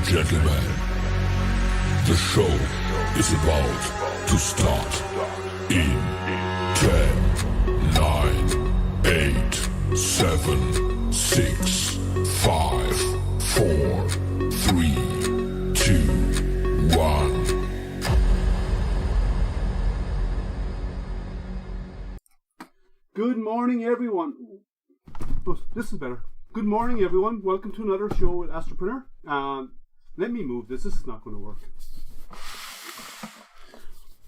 gentlemen, the show is about to start in 10, 9, 8, 7, 6, 5, 4, 3, 2, 1. Good morning, everyone. Oh, this is better. Good morning, everyone. Welcome to another show with AstroPrinter. Let me move this. This is not going to work.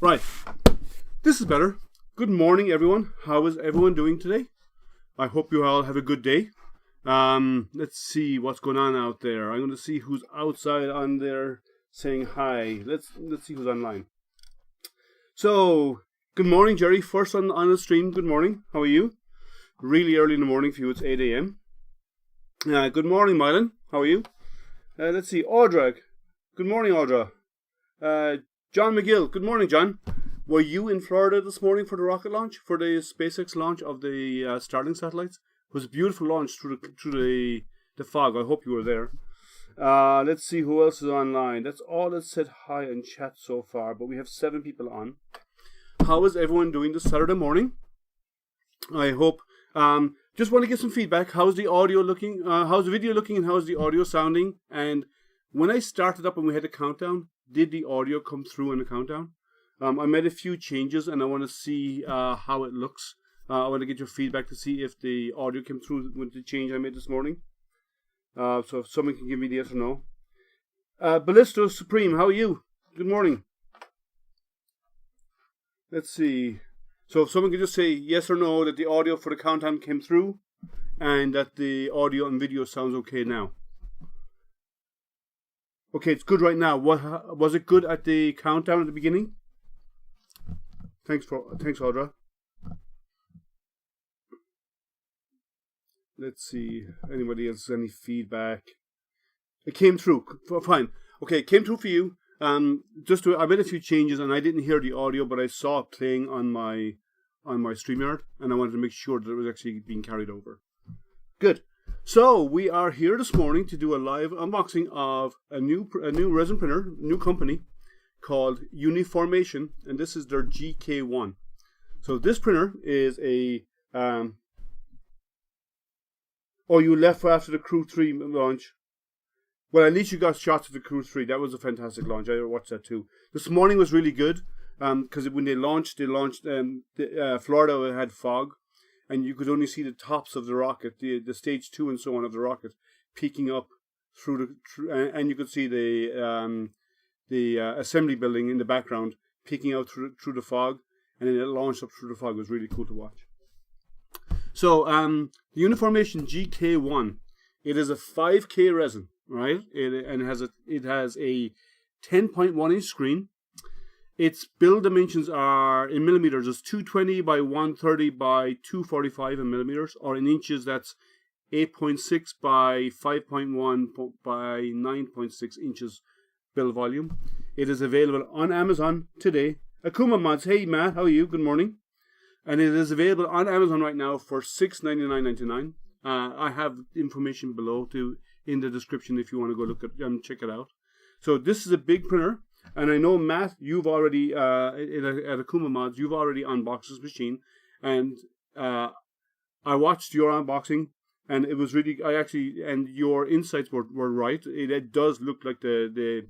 Right. This is better. Good morning, everyone. How is everyone doing today? I hope you all have a good day. Let's see what's going on out there. I'm going to see who's outside on there saying hi. Let's see who's online. So, good morning, Jerry. First on the stream. Good morning. How are you? Really early in the morning for you. It's 8 a.m. Good morning, Mylan. How are you? Let's see. Audra. Good morning, Audra. John McGill. Good morning, John. Were you in Florida this morning for the rocket launch? For the SpaceX launch of the Starlink satellites? It was a beautiful launch through the fog. I hope you were there. Let's see who else is online. That's all that said hi and chat so far. But we have 7 people on. How is everyone doing this Saturday morning? I hope. Just want to get some feedback. How's the audio looking? How's the video looking, and how's the audio sounding? And when I started up and we had a countdown, did the audio come through in the countdown? I made a few changes, and I want to see how it looks. I want to get your feedback to see if the audio came through with the change I made this morning. So if someone can give me the yes or no. Ballisto Supreme, how are you? Good morning. Let's see. So if someone could just say yes or no that the audio for the countdown came through and that the audio and video sounds okay now. Okay, it's good right now. Was it good at the countdown at the beginning? Thanks, Audra. Let's see. Anybody else any feedback? It came through. Fine. Okay, it came through for you. I made a few changes and I didn't hear the audio, but I saw it playing on my StreamYard, and I wanted to make sure that it was actually being carried over. Good. So we are here this morning to do a live unboxing of a new resin printer, new company called Uniformation, and this is their GK One. So this printer is a oh, you left after the Crew 3 launch. Well, at least you got shots of the Crew 3. That was a fantastic launch. I watched that too. This morning was really good because when they launched Florida had fog, and you could only see the tops of the rocket, the stage 2 and so on of the rocket, peeking up through and you could see the assembly building in the background peeking out through the fog, and then it launched up through the fog. It was really cool to watch. So the Uniformation GK One, it is a 5K resin. Right, it has a 10.1 inch screen. Its build dimensions are in millimeters. It's 220 by 130 by 245 in millimeters, or in inches that's 8.6 by 5.1 by 9.6 inches build volume. It is available on Amazon today. Akuma Mods, hey Matt, how are you? Good morning. And it is available on Amazon right now for $699.99. I have information below in the description if you want to go look at check it out. So this is a big printer, and I know Matt, you've already at Akuma Mods, you've already unboxed this machine, and I watched your unboxing, and it was really and your insights were right. It does look like the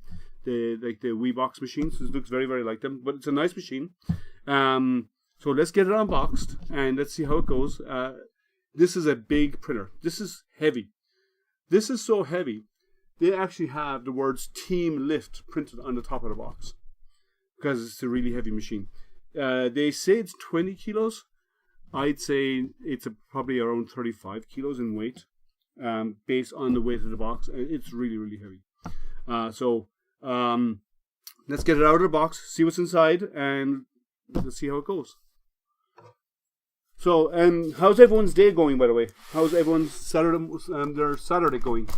WeBox machines. It looks very, very like them, but it's a nice machine. So let's get it unboxed and let's see how it goes. This is a big printer. This is heavy. This is so heavy, they actually have the words Team Lift printed on the top of the box because it's a really heavy machine. They say it's 20 kilos. I'd say it's probably around 35 kilos in weight based on the weight of the box. It's really, really heavy. So let's get it out of the box, see what's inside, and let's see how it goes. So, how's everyone's day going, by the way? How's everyone's Saturday going?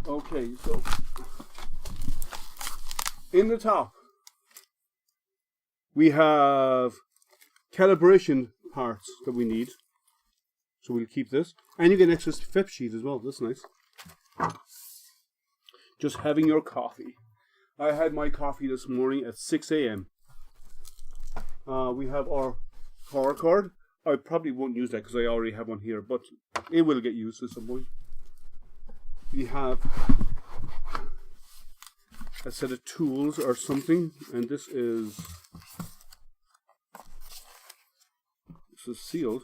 Okay, so In the top, we have calibration parts that we need. So we'll keep this. And you get an extra flip sheet as well. That's nice. Just having your coffee. I had my coffee this morning at 6 a.m. We have our power cord. I probably won't use that because I already have one here, but it will get used at some point. We have a set of tools or something, and this is sealed.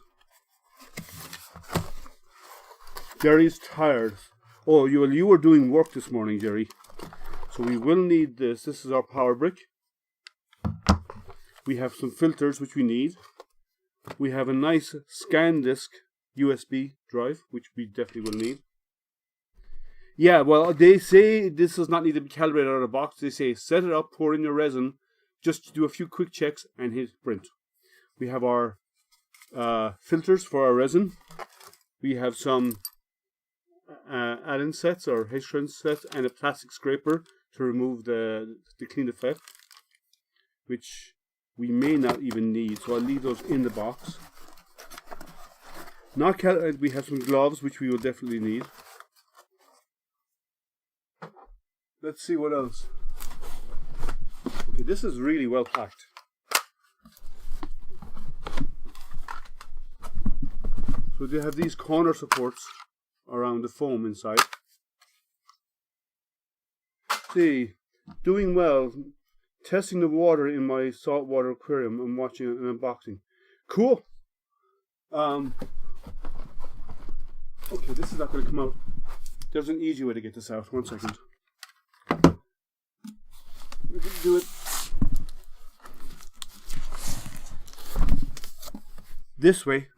Jerry's tired. Oh, you were doing work this morning, Jerry. So we will need this. This is our power brick. We have some filters which we need. We have a nice scan disk USB drive, which we definitely will need. Yeah, well, they say this does not need to be calibrated out of the box. They say set it up, pour in your resin, just do a few quick checks and hit print. We have our filters for our resin. We have some add-in sets or H-trend sets and a plastic scraper to remove to clean the flap, which we may not even need, so I'll leave those in the box. We have some gloves which we will definitely need. Let's see what else. Okay, this is really well packed. So they have these corner supports around the foam inside. See, doing well. Testing the water in my saltwater aquarium and watching an unboxing. Cool. Okay, this is not going to come out. There's an easy way to get this out. 1 second. We can do it this way.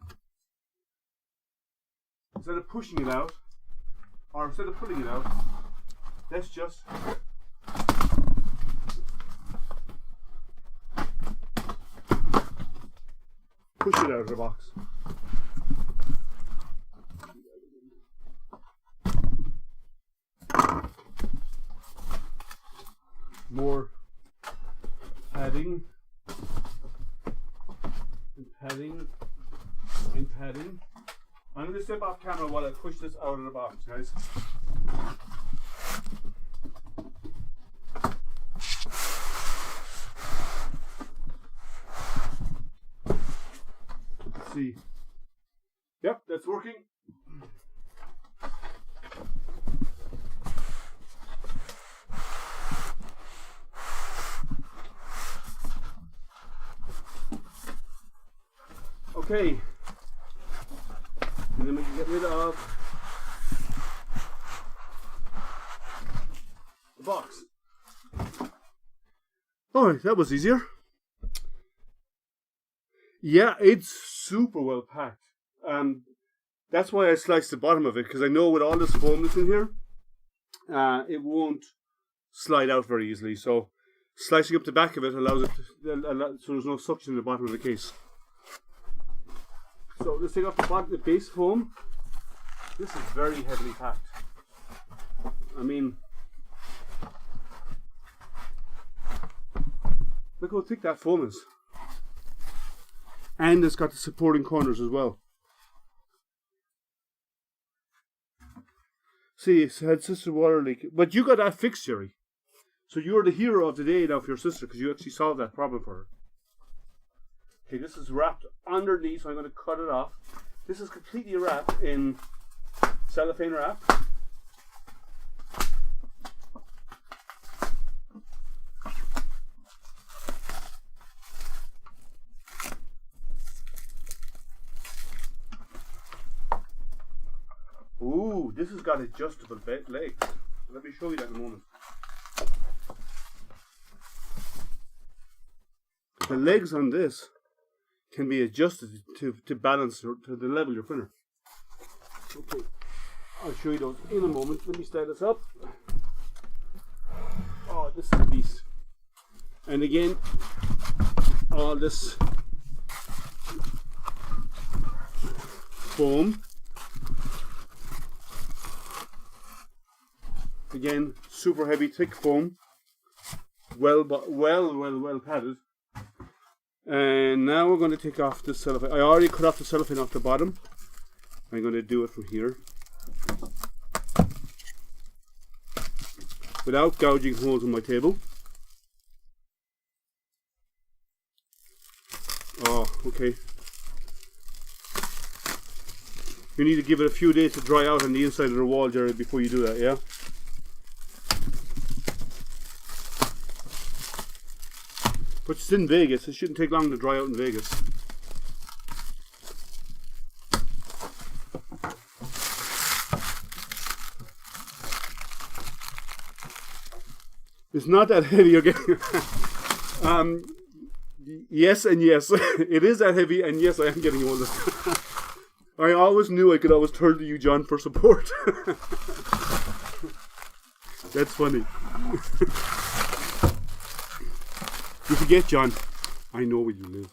Instead of pushing it out, or instead of pulling it out, let's just push it out of the box. More padding and padding and padding. I'm going to step off camera while I push this out of the box, guys. Let's see. Yep, that's working. Okay. And then we can get rid of the box. Alright, that was easier. Yeah, it's super well packed. That's why I sliced the bottom of it, because I know with all this foam that's in here, it won't slide out very easily. So slicing up the back of it allows it to, so there's no suction in the bottom of the case. So let's take off the base foam. This is very heavily packed. I mean, look how thick that foam is. And it's got the supporting corners as well. See, it had sister water leak. But you got that fixed, Jerry. So you're the hero of the day now for your sister, because you actually solved that problem for her. Okay, this is wrapped underneath, so I'm going to cut it off. This is completely wrapped in cellophane wrap. Ooh, this has got adjustable legs. Let me show you that in a moment. The legs on this can be adjusted to balance to the level of your printer. Okay, I'll show you those in a moment. Let me start this up. Oh, this is a beast. And again, all this foam. Again, super heavy, thick foam. well padded. And now we're going to take off the cellophane. I already cut off the cellophane off the bottom. I'm going to do it from here without gouging holes in my table. Oh, okay. You need to give it a few days to dry out on the inside of the wall, Jared, before you do that, yeah? But it's in Vegas. It shouldn't take long to dry out in Vegas. It's not that heavy, you're getting... yes and yes. It is that heavy, and yes, I am getting older. I always knew I could always turn to you, John, for support. That's funny. You forget, John, I know where you live.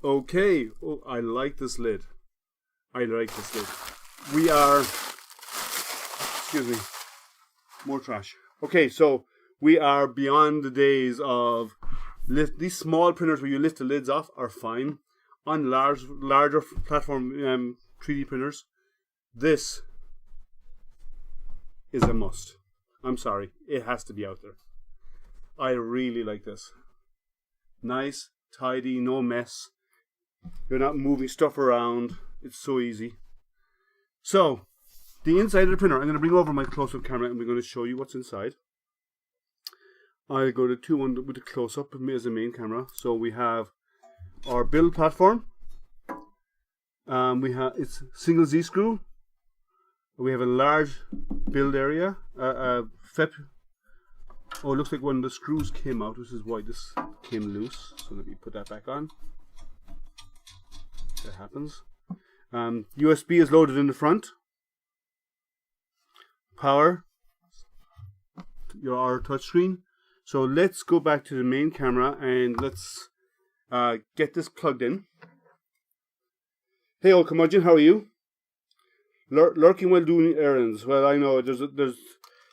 Okay. Oh, I like this lid. I like this lid. We are... Excuse me. More trash. Okay, so we are beyond the days of... These small printers where you lift the lids off are fine. On larger platform 3D printers, this is a must. I'm sorry, it has to be out there. I really like this. Nice, tidy, no mess. You're not moving stuff around. It's so easy. So, the inside of the printer, I'm going to bring over my close-up camera and we're going to show you what's inside. I'll go to 2-1 with the close-up as the main camera. So we have our build platform. It's single Z screw. We have a large build area. FEP. Oh, it looks like one of the screws came out, which is why this came loose. So let me put that back on. That happens. USB is loaded in the front. Power. Our touchscreen. So let's go back to the main camera and let's get this plugged in. Hey, old curmudgeon, how are you? Lurking while doing errands. Well, I know there's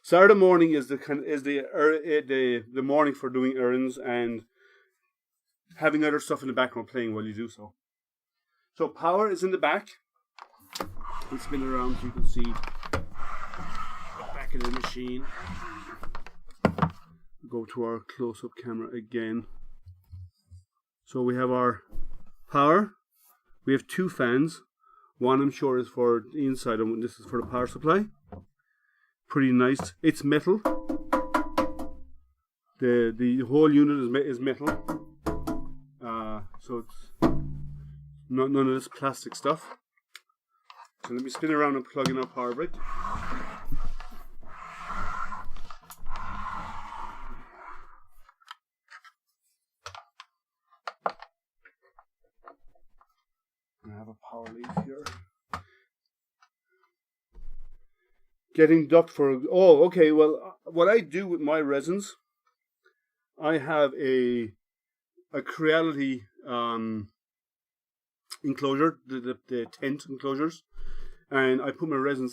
Saturday morning is the morning for doing errands and having other stuff in the background playing while you do so. So power is in the back. Let's spin it around so you can see the back of the machine. Go to our close-up camera again. So we have our power. We have two fans. One I'm sure is for the inside and this is for the power supply. Pretty nice. It's metal. The whole unit is metal. So it's none of this plastic stuff. So let me spin around and plug in our power brick. I have a power lead here. Getting duct for... Oh, okay. Well, what I do with my resins, I have a Creality enclosure, the tent enclosures, and I put my resin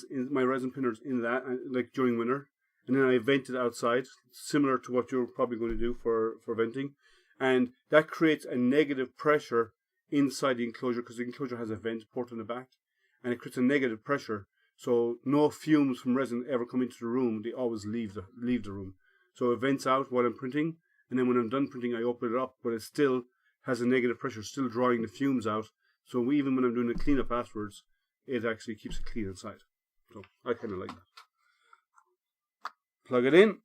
printers in that, like during winter, and then I vent it outside, similar to what you're probably going to do for venting, and that creates a negative pressure inside the enclosure because the enclosure has a vent port on the back, and it creates a negative pressure, so no fumes from resin ever come into the room. They always leave the room. So it vents out while I'm printing, and then when I'm done printing, I open it up, but it still has a negative pressure, still drawing the fumes out. So even when I'm doing the cleanup afterwards, it actually keeps it clean inside. So I kind of like that. Plug it in.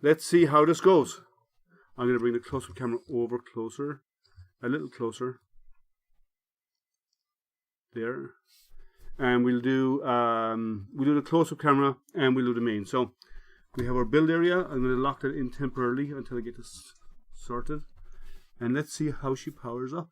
Let's see how this goes. I'm going to bring the close-up camera over closer, a little closer. There. And we'll do the close-up camera and we'll do the main. So we have our build area. I'm going to lock that in temporarily until I get this sorted. And let's see how she powers up.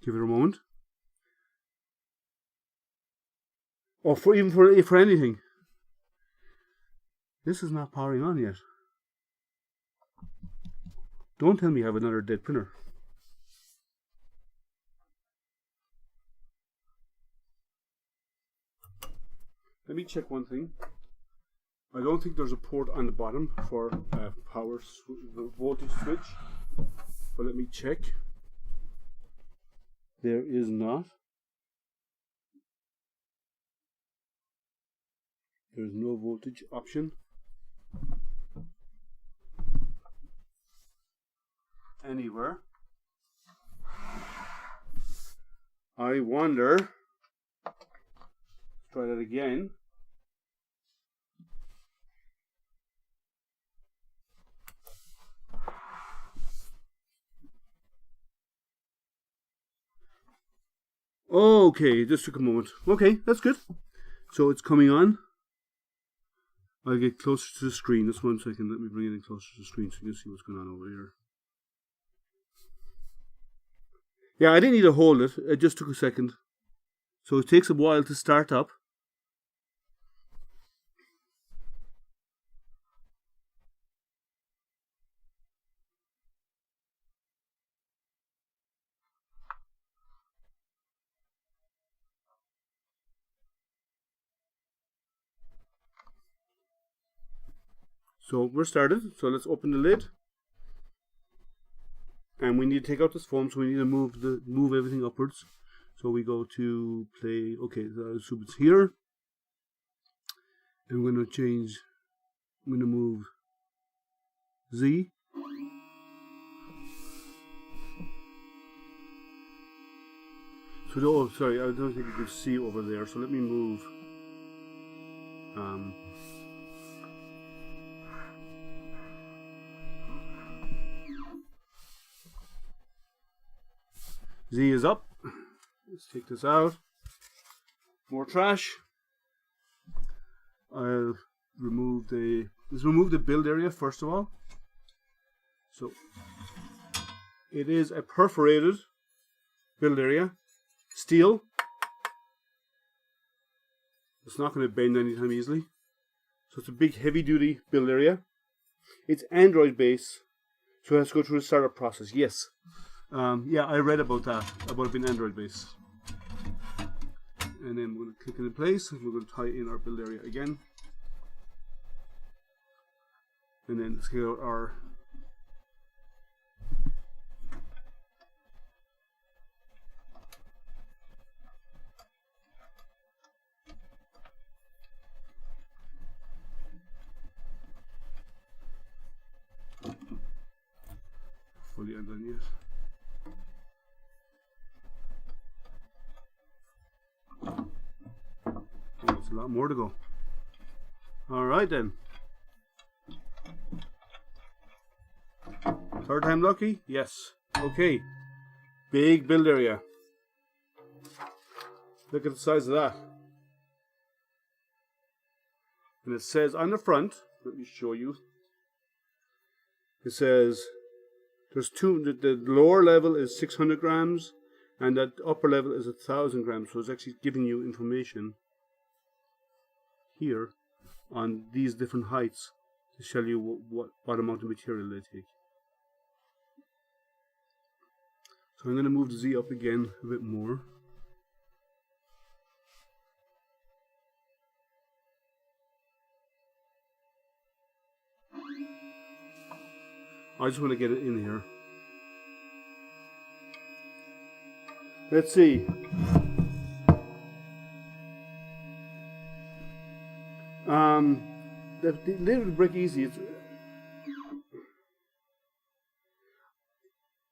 Give it a moment. Or for anything. This is not powering on yet. Don't tell me I have another dead printer. Let me check one thing. I don't think there's a port on the bottom for power voltage switch, but let me check. There is not. There's no voltage option anywhere. I wonder. Let's try that again. Okay, this took a moment. Okay, that's good. So it's coming on. I'll get closer to the screen. Just 1 second. Let me bring it in closer to the screen so you can see what's going on over here. Yeah, I didn't need to hold it. It just took a second. So it takes a while to start up. So we're started. So let's open the lid. And we need to take out this foam, so we need to move everything upwards. So we go to play. Okay, so it's here. And we're going to change. I'm going to move Z. So oh, sorry, I don't think you can see over there. So let me move. Z is up. Let's take this out. More trash. I'll remove let's remove the build area first of all. So it is a perforated build area. Steel. It's not going to bend anytime easily. So it's a big heavy duty build area. It's Android based. So it has to go through the startup process. Yes. Yeah, I read about that, about it being Android based. And then we're going to click it in place, and we're going to tie in our build area again. And then let's get out our fully undone yet. A lot more to go. Alright then. Third time lucky? Yes. Okay. Big build area. Look at the size of that. And it says on the front, let me show you. It says there's the lower level is 600 grams and that upper level is 1,000 grams. So it's actually giving you information here on these different heights to show you what amount of material they take. So I'm going to move the Z up again a bit more. I just want to get it in here. Let's see. The lid will break easy.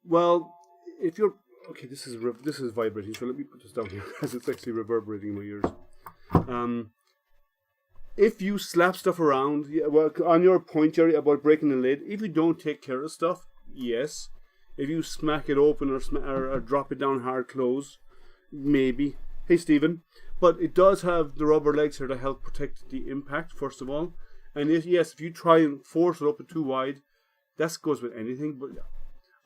Well, if you're okay, this is vibrating. So let me put this down here because it's actually reverberating in my ears. If you slap stuff around, yeah, well, on your point, Jerry, about breaking the lid, if you don't take care of stuff, yes. If you smack it open or drop it down hard closed, maybe. Hey, Stephen. But it does have the rubber legs here to help protect the impact, first of all. And if you try and force it open too wide, that goes with anything. But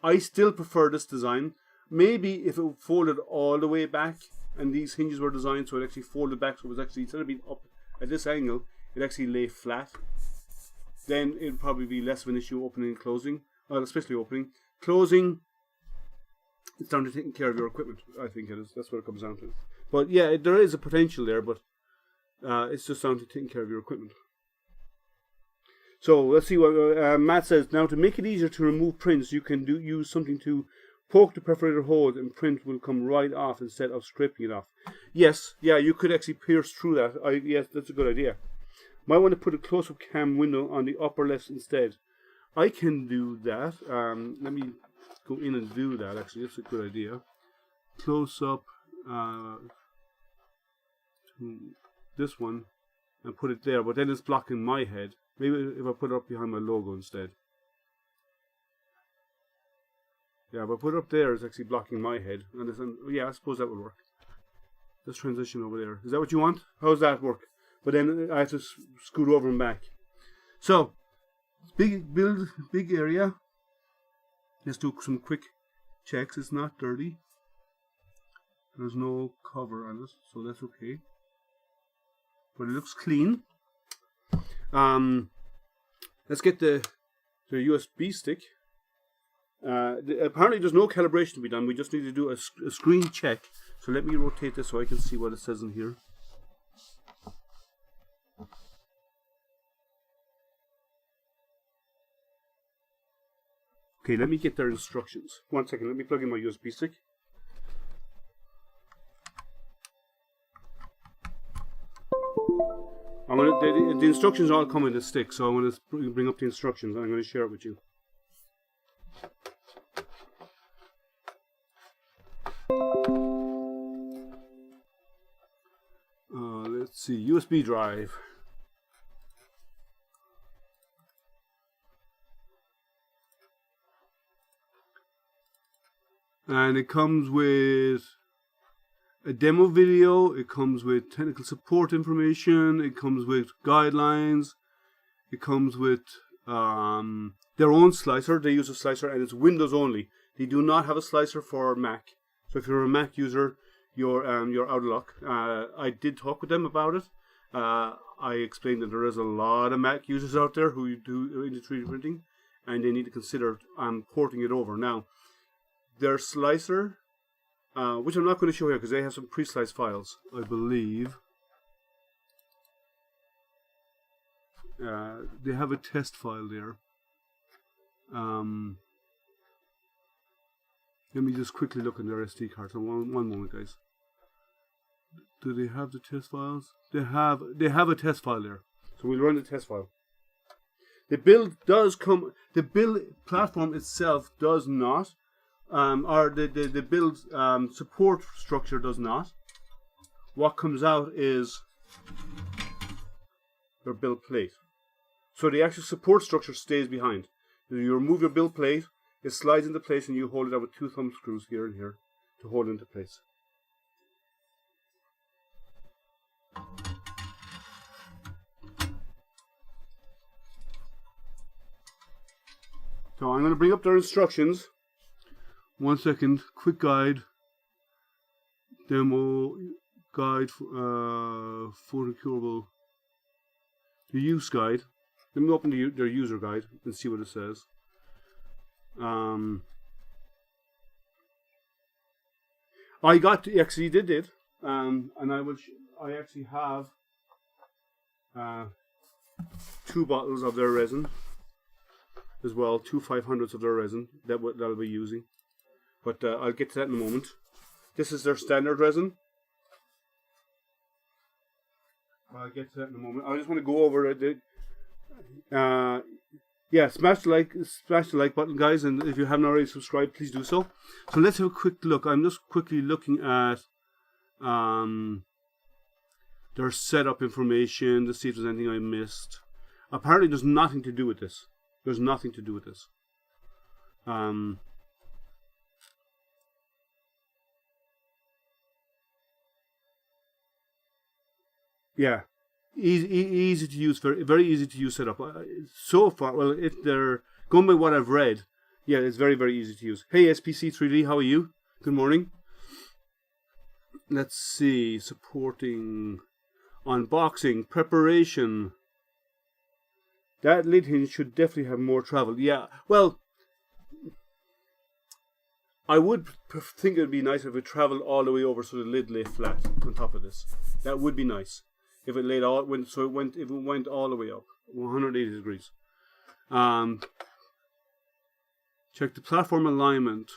I still prefer this design. Maybe if it folded all the way back, and these hinges were designed so it actually folded back, so it was actually, instead of being up at this angle, it actually lay flat, then it would probably be less of an issue opening and closing. especially opening. Closing, it's down to taking care of your equipment, I think it is. That's what it comes down to. But yeah, there is a potential there, but it's just down to taking care of your equipment. So let's see what Matt says. Now, to make it easier to remove prints, you can use something to poke the perforator hole, and print will come right off instead of scraping it off. Yes, yeah, you could actually pierce through that. Yes, that's a good idea. Might want to put a close-up cam window on the upper left instead. I can do that. Let me go in and do that. Actually, that's a good idea. Close-up to this one and put it there, but then it's blocking my head. Maybe if I put it up behind my logo instead. Yeah, but put it up there is actually blocking my head. And yeah, I suppose that would work. Let's transition over there. Is that what you want? How does that work? But then I have to scoot over and back. So, big area. Let's do some quick checks. It's not dirty. There's no cover on it, so that's okay. But it looks clean. Let's get the USB stick. Apparently there's no calibration to be done. We just need to do a screen check. So let me rotate this so I can see what it says in here. Okay, let me get their instructions. 1 second, let me plug in my USB stick. The instructions all come in the stick, so I'm going to bring up the instructions and I'm going to share it with you. Let's see, USB drive. And it comes with a demo video, it comes with technical support information, it comes with guidelines, it comes with their own slicer. They use a slicer and it's Windows only. They do not have a slicer for Mac. So if you're a Mac user, you're out of luck. I did talk with them about it. I explained that there is a lot of Mac users out there who do into 3D printing, and they need to consider porting it over. Now, their slicer, which I'm not going to show here because they have some pre-sliced files, I believe. They have a test file there. Let me just quickly look in their SD cards. One moment, guys. Do they have the test files? They have a test file there. So we'll run the test file. The build does come. The build platform itself does not, or the build support structure does not. What comes out is their build plate. So the actual support structure stays behind. You remove your build plate, it slides into place, and you hold it out with 2 thumb screws here and here to hold it into place. So I'm going to bring up their instructions. 1 second, quick guide, demo guide, photo curable, the use guide. Let me open their user guide and see what it says. I actually did it, and I actually have 2 bottles of their resin as well, 2 500ths of their resin that I'll be using. But I'll get to that in a moment. This is their standard resin. I'll get to that in a moment. I just want to go over it. Yeah, smash the like button, guys, and if you haven't already subscribed, please do so. So let's have a quick look. I'm just quickly looking at their setup information to see if there's anything I missed. Apparently, there's nothing to do with this. There's nothing to do with this. Yeah. Easy to use, very easy to use setup. So far, well, if they're going by what I've read, yeah, it's very, very easy to use. Hey, SPC3D, how are you? Good morning. Let's see, supporting, unboxing, preparation. That lid hinge should definitely have more travel. Yeah, well, I would think it would be nice if it traveled all the way over so the lid lay flat on top of this. That would be nice if it laid all if it went all the way up 180 degrees. Check the platform alignment.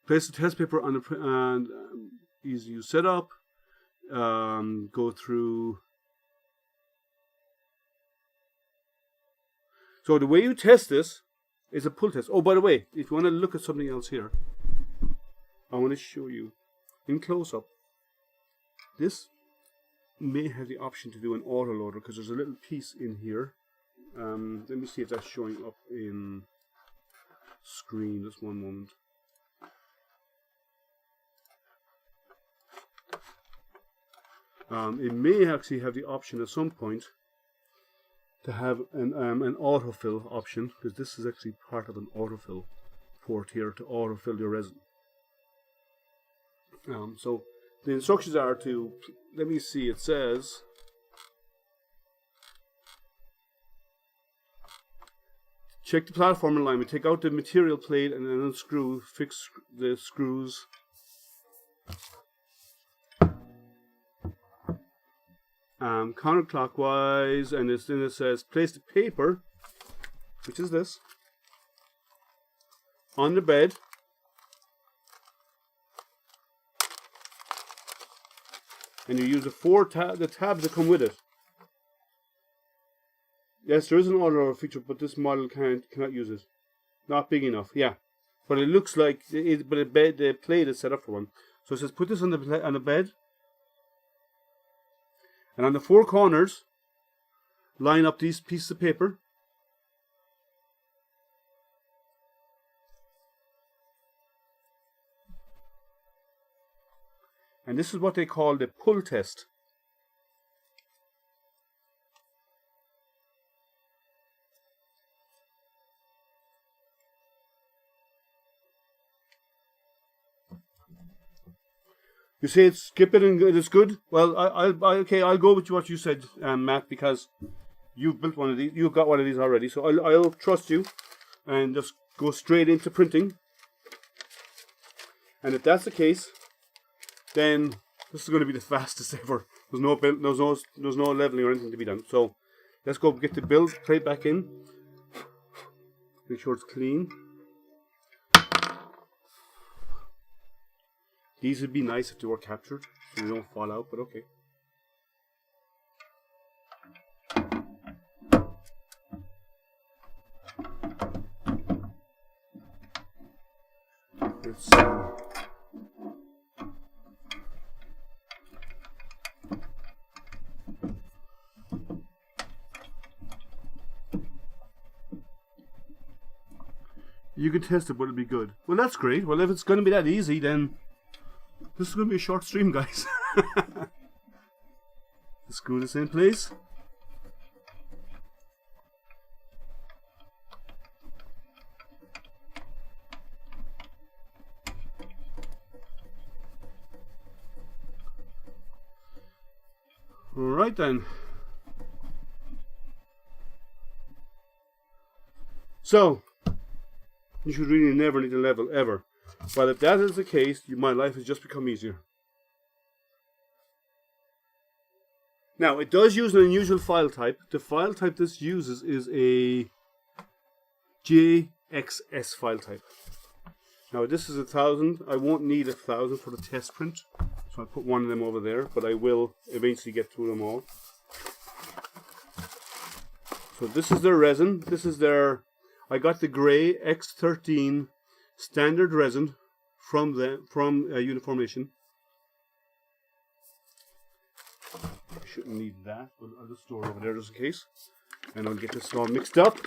Place the test paper on the and easy use setup. Go through. So the way you test this is a pull test. Oh, by the way, if you want to look at something else here, I want to show you in close up. This may have the option to do an auto loader because there's a little piece in here. Let me see if that's showing up in screen. Just one moment. It may actually have the option at some point to have an autofill option, because this is actually part of an autofill port here to autofill your resin. So the instructions are to, let me see, it says check the platform alignment, take out the material plate and then unscrew, fix the screws. Counterclockwise, and then it says place the paper, which is this, on the bed, and you use the tabs that come with it. Yes, there is an auto feature, but this model cannot use it. Not big enough, yeah. But it looks like the plate is set up for one. So it says put this on the bed. And on the four corners, line up these pieces of paper. And this is what they call the pull test. You say skip it and it's good. Well, I'll go with what you said, Matt, because you've built one of these. You've got one of these already, so I'll trust you and just go straight into printing. And if that's the case, then this is going to be the fastest ever. There's no leveling or anything to be done. So let's go get the build plate back in. Make sure it's clean. These would be nice if they were captured, so they don't fall out, but okay. Let's see. You can test it, but it'll be good. Well, that's great. Well, if it's going to be that easy, then this is going to be a short stream, guys. Screw this in, please. Alright then. So, you should really never need a level, ever. But if that is the case, my life has just become easier. Now, it does use an unusual file type. The file type this uses is a JXS file type. Now, this is 1000. I won't need 1000 for the test print, so I'll put one of them over there, but I will eventually get through them all. So this is their resin. This is their, I got the grey X13 standard resin from Uniformation. I shouldn't need that, but I'll just store it over there just in case. And I'll get this all mixed up.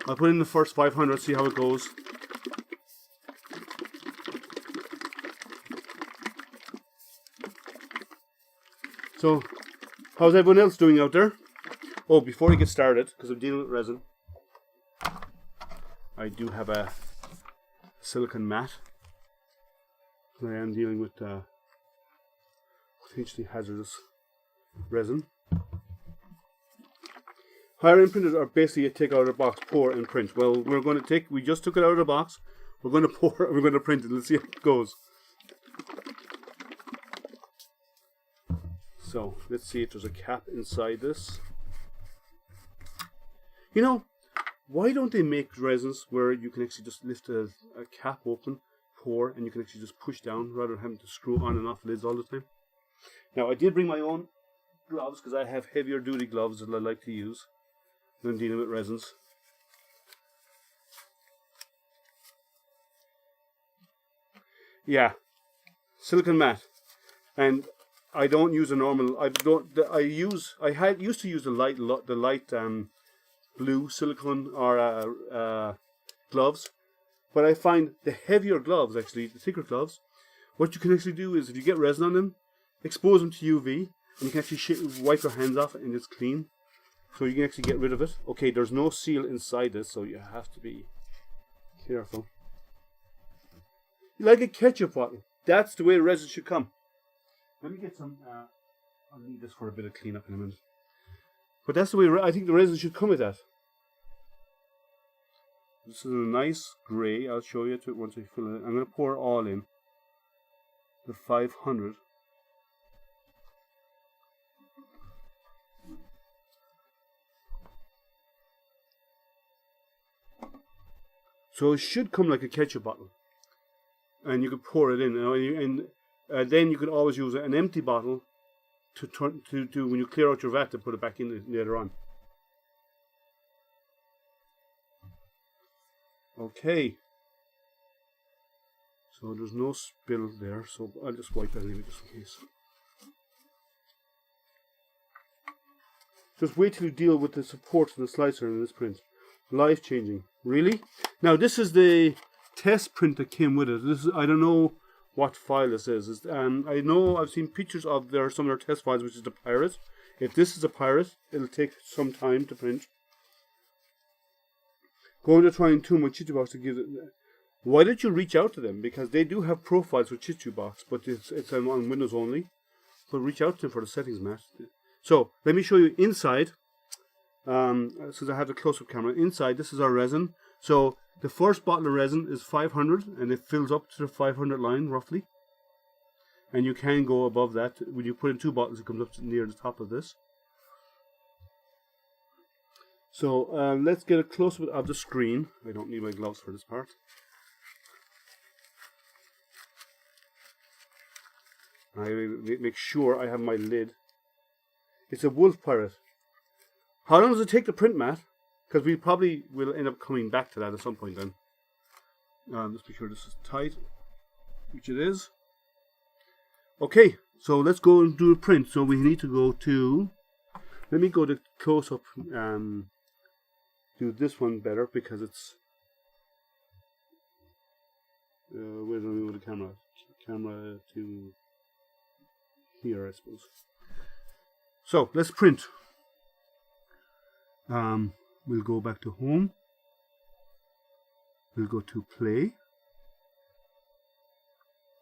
I'll put in the first 500, see how it goes. So, how's everyone else doing out there? Oh, before I get started, because I'm dealing with resin, I do have a silicone mat. I am dealing with potentially hazardous resin. Higher end printers are basically a take out of the box, pour and print. Well, we just took it out of the box. We're going to pour, we're going to print it. Let's see how it goes. So, let's see if there's a cap inside this. You know, why don't they make resins where you can actually just lift a cap open, pour, and you can actually just push down rather than having to screw on and off lids all the time? Now, I did bring my own gloves because I have heavier duty gloves that I like to use when dealing with resins. Yeah, silicone matte, and I don't use a normal. I used to use the light blue silicone or gloves, but I find the heavier gloves, actually the thicker gloves, what you can actually do is if you get resin on them, expose them to UV, and you can actually wipe your hands off it and it's clean. So you can actually get rid of it. Okay, there's no seal inside this, so you have to be careful. Like a ketchup bottle. That's the way resin should come. Let me get some, I'll need this for a bit of cleanup in a minute. But that's the way I think the resin should come with that. This is a nice grey. I'll show you it once I fill it. I'm going to pour it all in. The 500. So it should come like a ketchup bottle. And you could pour it in, and then you could always use an empty bottle to when you clear out your vat to put it back in later on. Okay. So there's no spill there, so I'll just wipe that anyway just in case. Just wait till you deal with the supports and the slicer in this print. Life changing. Really? Now this is the test print that came with it. This is, I don't know what file this is. I know I've seen pictures of some of their test files, which is the Pirate. If this is a Pirate, it'll take some time to print. Going to try and tune my Chitu box to give it. Why don't you reach out to them? Because they do have profiles with Chitu box, but it's on Windows only. But reach out to them for the settings, Matt. So let me show you inside. Since I have the close-up camera, inside this is our resin. So the first bottle of resin is 500, and it fills up to the 500 line roughly. And you can go above that. When you put in 2 bottles, it comes up to near the top of this. So let's get a close-up of the screen. I don't need my gloves for this part. I make sure I have my lid. It's a Wolf Pirate. How long does it take to print, Matt? Because we probably will end up coming back to that at some point then. Let's make sure this is tight, which it is. Okay, so let's go and do a print. So we need to go to, let me go to close-up, do this one better because it's, where do I move the camera? Camera to here, I suppose. So let's print. We'll go back to home. We'll go to play.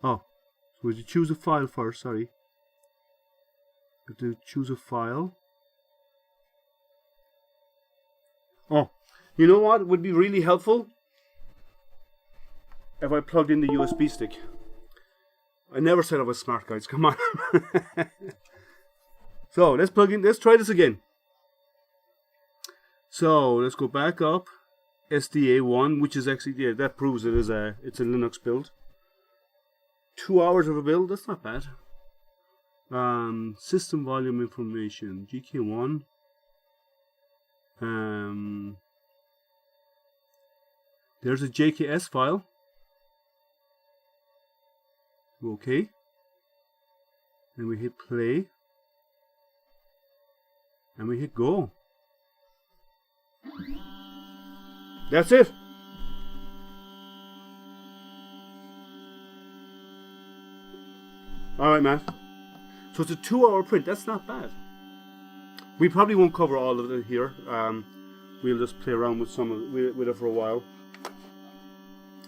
Oh, so you choose a file first, sorry. You have to choose a file. Oh, you know what would be really helpful? If I plugged in the USB stick. I never said I was smart, guys, come on. So let's plug in, let's try this again. So let's go back up, SDA1, which is actually, yeah, that proves it's a Linux build. 2 hours of a build, that's not bad. System volume information, GK One. There's a JKS file. Okay. And we hit play. And we hit go. That's it. Alright, Matt. So it's a 2-hour print. That's not bad. We probably won't cover all of it here. We'll just play around with some of it, with it for a while.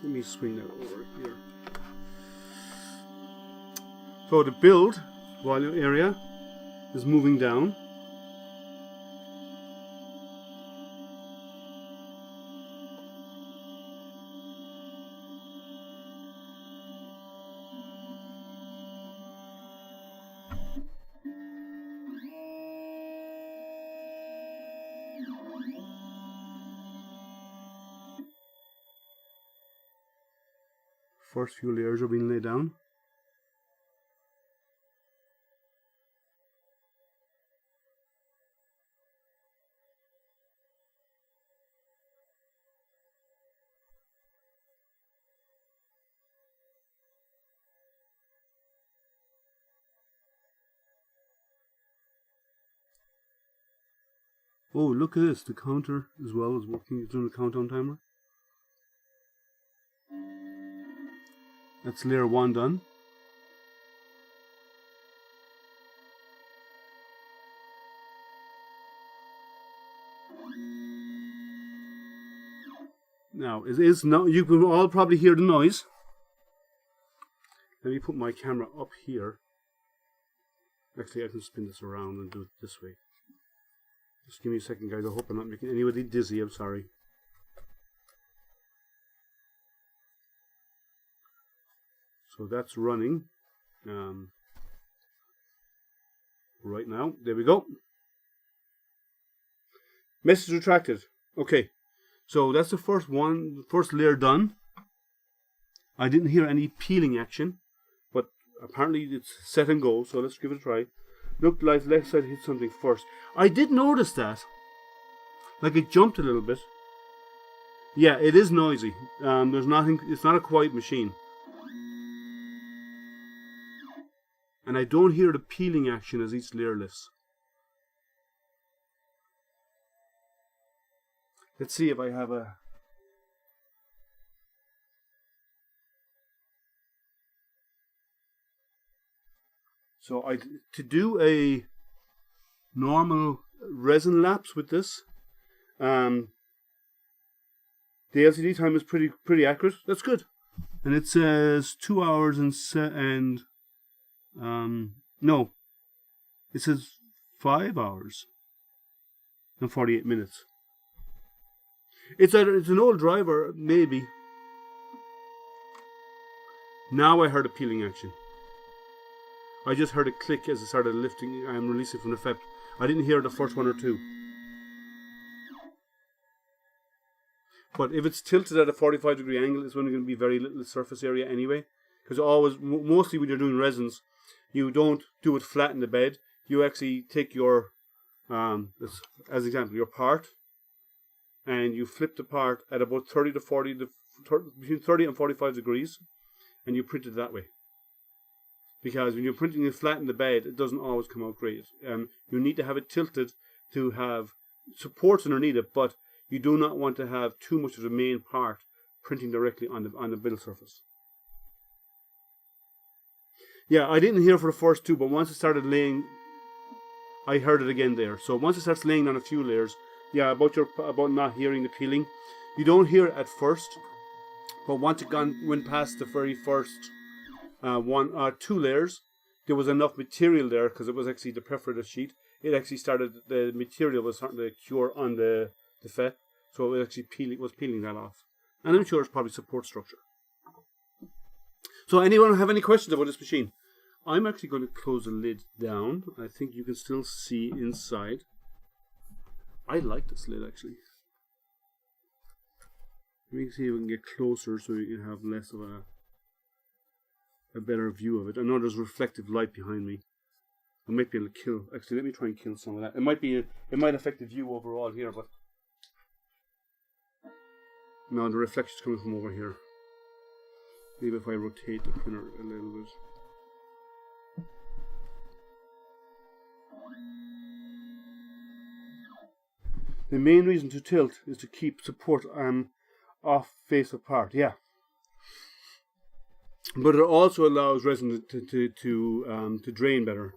Let me swing that over here. So the build volume area is moving down. first few layers are being laid down. Oh, look at this. The counter as well is working. It's doing a countdown timer. That's layer 1 done. Now, it is not, you can all probably hear the noise. Let me put my camera up here. Actually, I can spin this around and do it this way. Just give me a second, guys. I hope I'm not making anybody dizzy. I'm sorry. So that's running right now. There we go. Message retracted. Okay. So that's the first layer done. I didn't hear any peeling action, but apparently it's set and go. So let's give it a try. Looked like left side hit something first. I did notice that. Like it jumped a little bit. Yeah, it is noisy. There's nothing. It's not a quiet machine. And I don't hear the peeling action as each layer lifts. Let's see if I have a... So to do a normal resin lapse with this, the LCD time is pretty accurate. That's good, and it says 2 hours no, it says 5 hours and 48 minutes. It's an old driver, maybe. Now I heard a peeling action. I just heard a click as it started lifting and releasing from the FEP. I didn't hear the first one or two. But if it's tilted at a 45-degree angle, it's only going to be very little surface area anyway. Because mostly when you're doing resins, you don't do it flat in the bed. You actually take your, as example, your part, and you flip the part at about between 30 and 45 degrees, and you print it that way. Because when you're printing it flat in the bed, it doesn't always come out great. You need to have it tilted to have supports underneath it, but you do not want to have too much of the main part printing directly on the build surface. Yeah, I didn't hear for the first two, but once it started laying, I heard it again there. So once it starts laying on a few layers, yeah, about not hearing the peeling, you don't hear it at first, but once it went past the very first 2 layers, there was enough material there because it was actually the perforated sheet. It actually the material was starting to cure on the FEP, so it actually was peeling that off. And I'm sure it's probably support structure. So anyone have any questions about this machine? I'm actually going to close the lid down. I think you can still see inside. I like this lid actually. Let me see if we can get closer so you can have less of a better view of it. I know there's reflective light behind me. I might be able to kill. Actually, let me try and kill some of that. It might affect the view overall here, but no, the reflection's coming from over here. Maybe if I rotate the printer a little bit. The main reason to tilt is to keep support off face of part. Yeah. But it also allows resin to drain better.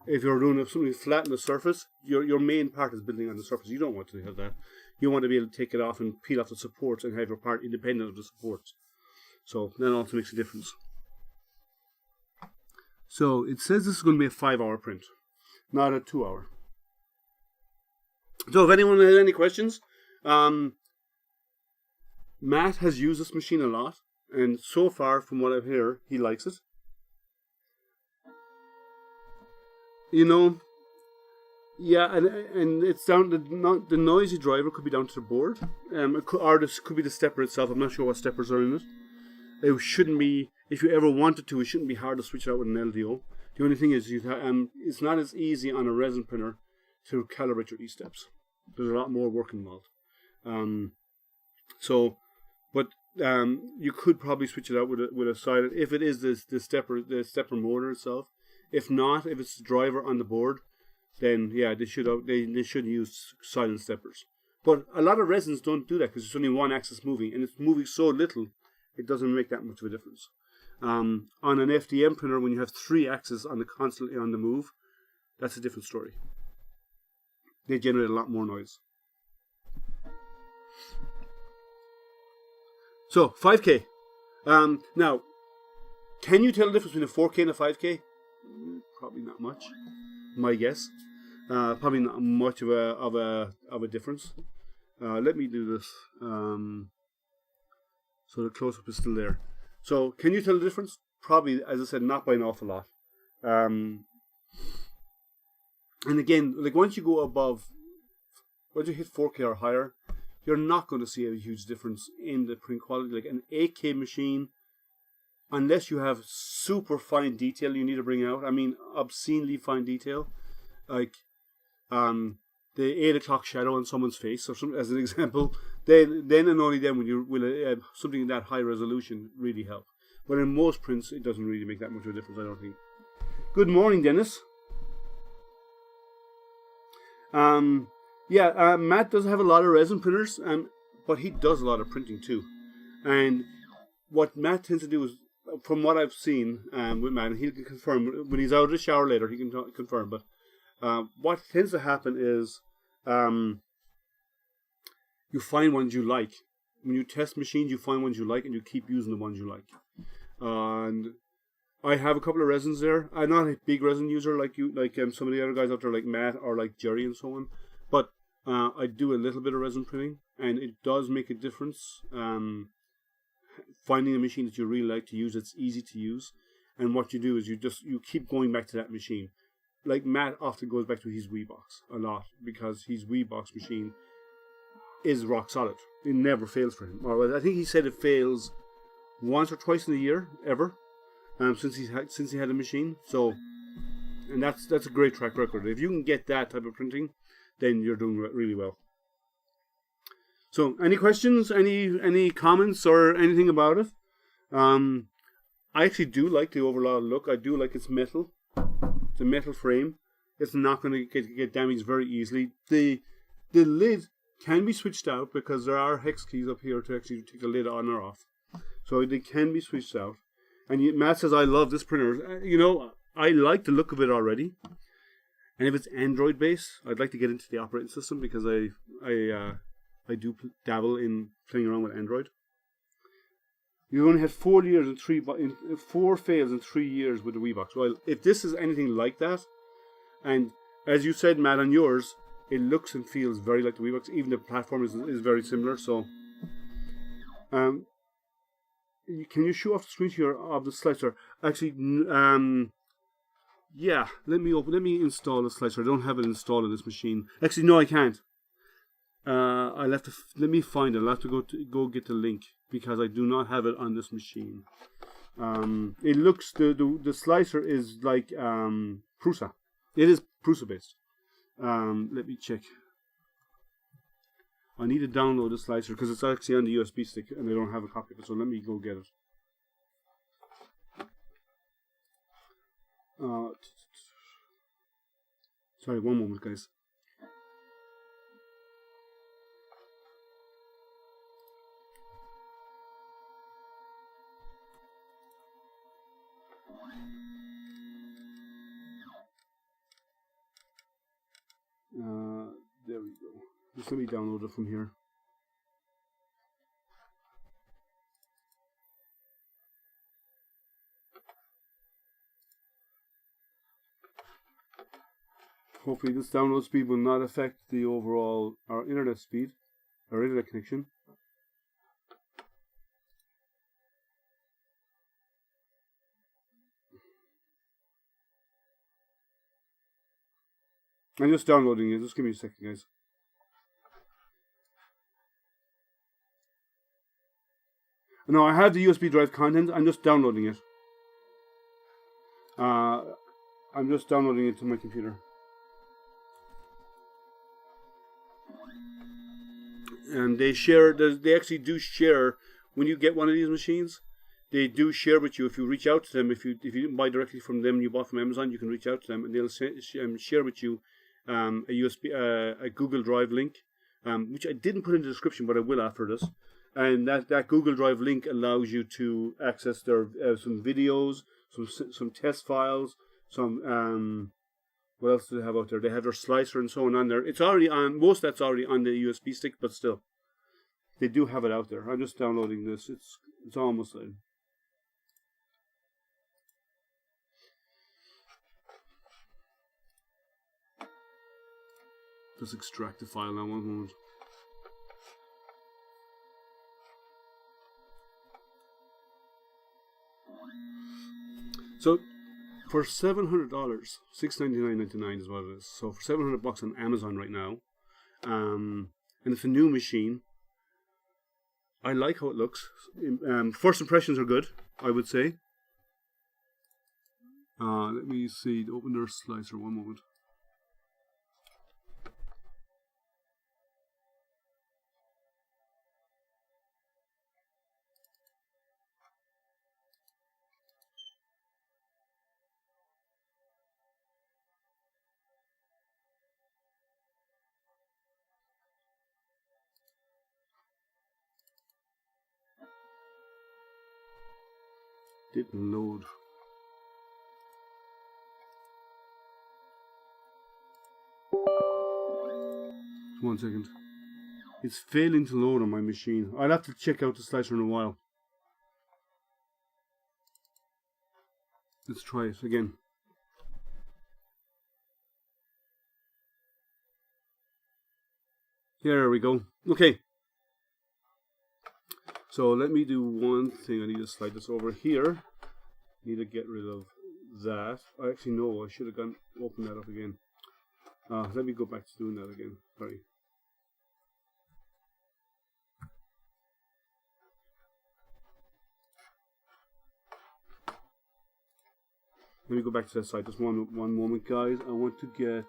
If you're doing something flat on the surface, your main part is building on the surface. You don't want to have that. You want to be able to take it off and peel off the supports and have your part independent of the supports. So that also makes a difference. So it says this is going to be a 5-hour print, not a 2-hour. So if anyone has any questions, Matt has used this machine a lot. And so far, from what I've heard, he likes it. You know, yeah, and it's down to the noisy driver could be down to the board, or this could be the stepper itself. I'm not sure what steppers are in it. it shouldn't be, if you ever wanted to, it shouldn't be hard to switch it out with an LDO. The only thing is, it's not as easy on a resin printer to calibrate your E-steps. There's a lot more work involved. You could probably switch it out with a silent, if it is the stepper motor itself. If not, if it's the driver on the board, then yeah, they should use silent steppers. But a lot of resins don't do that because it's only one axis moving, and it's moving so little, it doesn't make that much of a difference. On an FDM printer, when you have 3 axes constantly on the move, that's a different story. They generate a lot more noise. So 5K. Now, can you tell the difference between a 4K and a 5K? Probably not much. My guess. Probably not much of a difference. Let me do this. So the close-up is still there. So can you tell the difference? Probably, as I said, not by an awful lot. And again, like once you hit 4K or higher, you're not going to see a huge difference in the print quality. Like an 8K machine, unless you have super fine detail you need to bring out. I mean, obscenely fine detail, like the 8 o'clock shadow on someone's face, or something, as an example. Then and only then will something in that high resolution really help. But in most prints, it doesn't really make that much of a difference, I don't think. Good morning, Dennis. Matt does have a lot of resin printers, but he does a lot of printing too. And what Matt tends to do is, from what I've seen with Matt, and he can confirm when he's out of the shower later, he can confirm. But what tends to happen is you find ones you like. When you test machines, you find ones you like, and you keep using the ones you like. And I have a couple of resins there. I'm not a big resin user like you, like some of the other guys out there, like Matt or like Jerry and so on. But I do a little bit of resin printing, and it does make a difference. Finding a machine that you really like to use, it's easy to use, and what you do is you keep going back to that machine. Like Matt often goes back to his WeBox a lot because his WeBox machine is rock solid. It never fails for him. Or I think he said it fails once or twice in a year ever, since he had a machine. So, and that's a great track record. If you can get that type of printing, then you're doing really well. So, any questions, any comments or anything about it? I actually do like the overall look. I do like its metal. It's a metal frame. It's not going to get damaged very easily. The lid can be switched out because there are hex keys up here to actually take the lid on or off. So they can be switched out. And Matt says, I love this printer. I like the look of it already. And if it's Android based, I'd like to get into the operating system because I do dabble in playing around with Android. You only had 4 fails in 3 years with the WeBox. Well, if this is anything like that, and as you said, Matt, on yours, it looks and feels very like the WeBox. Even the platform is very similar. So, can you show off the screen here of the slicer? Actually, yeah. Let me install the slicer. I don't have it installed on this machine. Actually, no, I can't. Let me find it. I'll have to go get the link because I do not have it on this machine. It looks the slicer is like Prusa. It is Prusa based. Let me check. I need to download the slicer because it's actually on the USB stick and I don't have a copy of it. So let me go get it. Sorry, one moment, guys. There we go. Just let me download it from here. Hopefully this download speed will not affect the overall our internet speed, our internet connection. I'm just downloading it. Just give me a second, guys. No, I have the USB drive content. I'm just downloading it. I'm just downloading it to my computer. And they share. They actually do share when you get one of these machines. They do share with you if you reach out to them. If you didn't buy directly from them, you bought from Amazon, you can reach out to them and they'll share with you a Google Drive link, which I didn't put in the description, but I will after this. And that Google Drive link allows you to access their some videos, some test files, some what else do they have out there? They have their slicer and so on there. It's already on. Most of that's already on the USB stick, but still, they do have it out there. I'm just downloading this. It's almost in. Just extract the file now. One moment. So, for $700, $699.99 is what it is. So for $700 on Amazon right now, and it's a new machine. I like how it looks. First impressions are good, I would say. Let me see. Open their slicer. One moment. Didn't load. One second. It's failing to load on my machine. I'll have to check out the slicer in a while. Let's try it again. There we go. Okay. So let me do one thing. I need to slide this over here. Need to get rid of that. I actually know I should have opened that up again. Let me go back to doing that again. Sorry. Let me go back to that side. Just one moment, guys. I want to get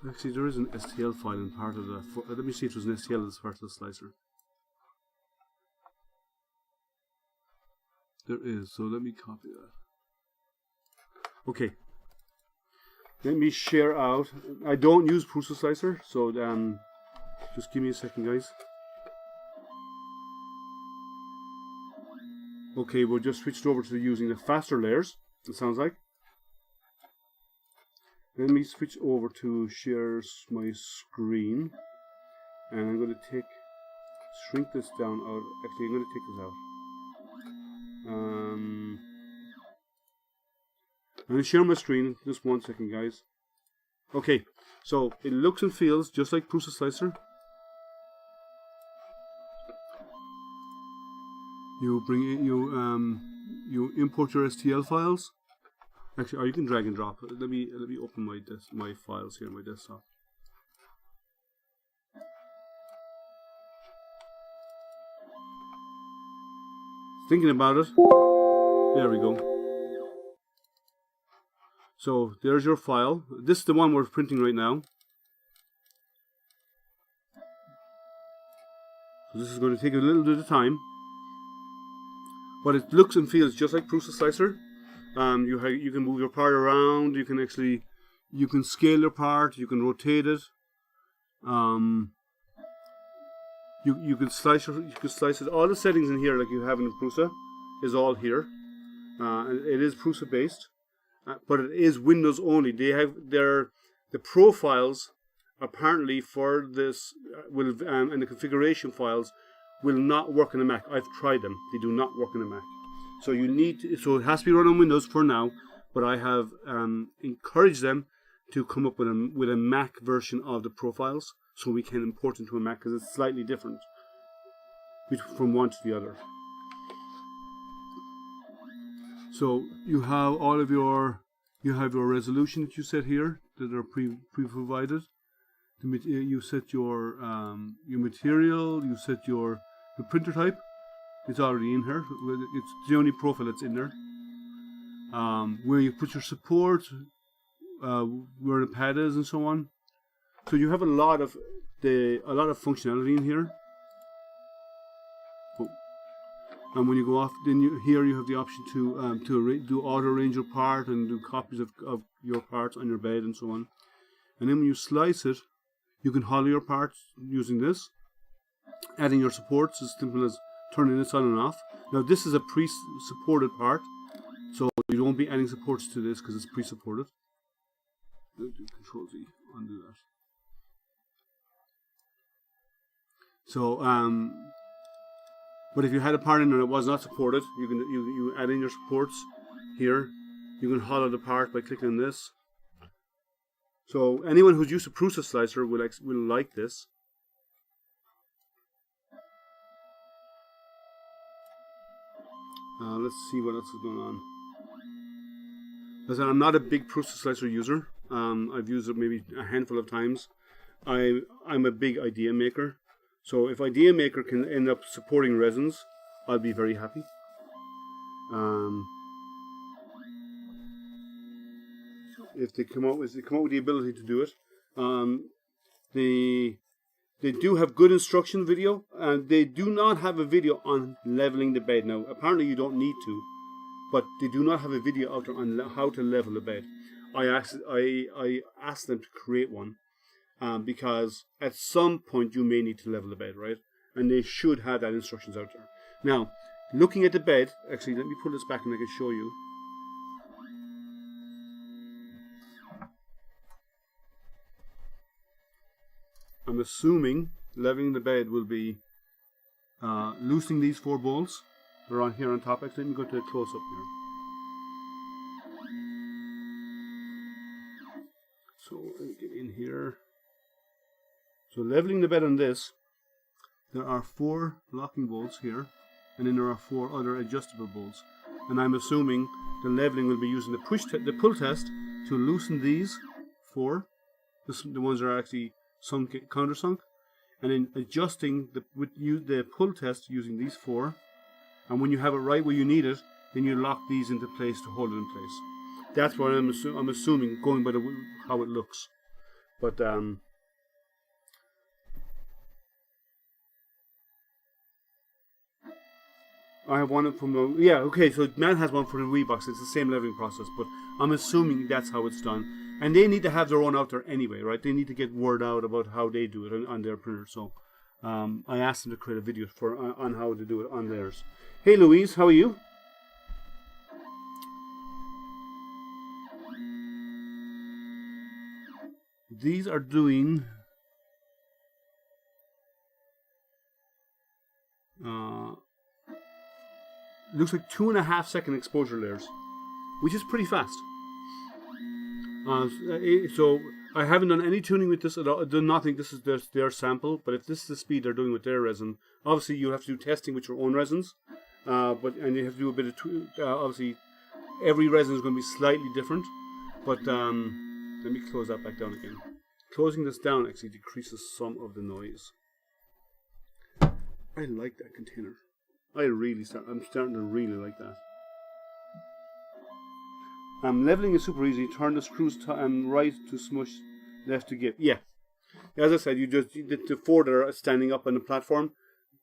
actually, there is an STL file in part of that. Let me see if there's an STL as part of the slicer. There is, so let me copy that. Okay. Let me share out. I don't use Prusa Slicer, so just give me a second, guys. Okay, we're just switched over to using the faster layers, it sounds like. Let me switch over to share my screen, and I'm going to shrink this down. Actually, I'm going to take this out. I'm going to share my screen. Just 1 second, guys. Okay, so it looks and feels just like Prusa Slicer. You bring in, you import your STL files. Actually, or you can drag and drop. Let me open my files here on my desktop. Thinking about it. There we go. So there's your file. This is the one we're printing right now. So this is going to take a little bit of time, but it looks and feels just like Prusa Slicer. You can move your part around. You can scale your part. You can rotate it. You can slice it. All the settings in here, like you have in Prusa, is all here. It is Prusa based, but it is Windows only. They have the profiles apparently for this and the configuration files will not work on a Mac. I've tried them; they do not work on a Mac. So so it has to be run on Windows for now. But I have encouraged them to come up with a Mac version of the profiles, so we can import into a Mac because it's slightly different from one to the other. So you have all of your resolution that you set here. that are pre-provided. You set your material, you set the printer type. It's already in here. It's the only profile that's in there. Where you put your support, where the pad is, and so on. So you have a lot of functionality in here. Oh. And when you go off, then here you have the option to do auto arrange your part and do copies of your parts on your bed and so on. And then when you slice it, you can hollow your parts using this. Adding your supports as simple as turning this on and off. Now this is a pre-supported part, so you won't be adding supports to this because it's pre-supported. Do Control Z, undo that. So, but if you had a part in and it was not supported, you add in your supports here. You can hollow the part by clicking on this. So anyone who's used a Prusa slicer will like this. Let's see what else is going on. As I'm not a big Prusa slicer user. I've used it maybe a handful of times. I'm a big idea maker. So if Idea Maker can end up supporting resins, I'll be very happy. If they come out with the ability to do it, they do have good instruction video, and they do not have a video on leveling the bed. Now, apparently you don't need to, but they do not have a video out there on how to level the bed. I asked them to create one. Because at some point you may need to level the bed, right? And they should have that instructions out there. Now, looking at the bed, actually, let me pull this back and I can show you. I'm assuming leveling the bed will be loosening these 4 bolts. They're on here on top. Actually, let me go to a close-up here. So, let me get in here. So leveling the bed on this, there are 4 locking bolts here, and then there are 4 other adjustable bolts. And I'm assuming the leveling will be using the pull test to loosen these 4, the ones that are actually countersunk, and then adjusting the pull test using these 4. And when you have it right where you need it, then you lock these into place to hold it in place. That's what I'm assuming, going by how it looks. But I have one from the, yeah, okay, so Matt has one for the Weebox. It's the same leveling process, but I'm assuming that's how it's done. And they need to have their own out there anyway, right? They need to get word out about how they do it on their printer. So I asked them to create a video on how to do it on theirs. Hey Louise, how are you? These are doing looks like 2.5 second exposure layers, which is pretty fast. So I haven't done any tuning with this at all. I do not think this is their sample, but if this is the speed they're doing with their resin, obviously you have to do testing with your own resins, and you have to do a bit of obviously every resin is going to be slightly different. But let me close that back down again. Closing this down actually decreases some of the noise. I like that container. I'm starting to really like that. Leveling is super easy. Turn the screws right to smush, left to give. Yeah. As I said, the 4 that are standing up on the platform,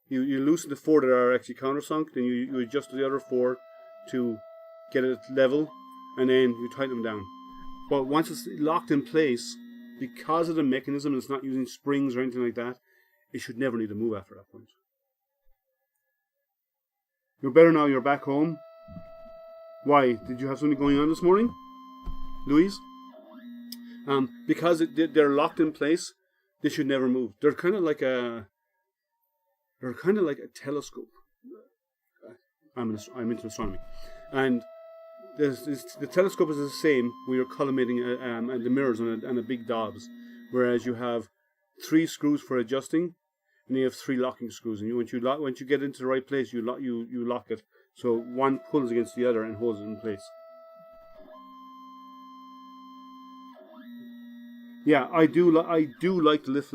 you loosen the 4 that are actually countersunk, then you adjust the other 4 to get it level, and then you tighten them down. But once it's locked in place, because of the mechanism, it's not using springs or anything like that, it should never need to move after that point. You're better now, you're back home. Why? Did you have something going on this morning, Louise? Because they're locked in place, they should never move. They're kind of like a telescope. I'm into astronomy, and the telescope is the same where you're collimating the mirrors and a big Dobbs, whereas you have 3 screws for adjusting, and you have 3 locking screws. And once you get into the right place, you lock it. So one pulls against the other and holds it in place. Yeah, I do like the lift.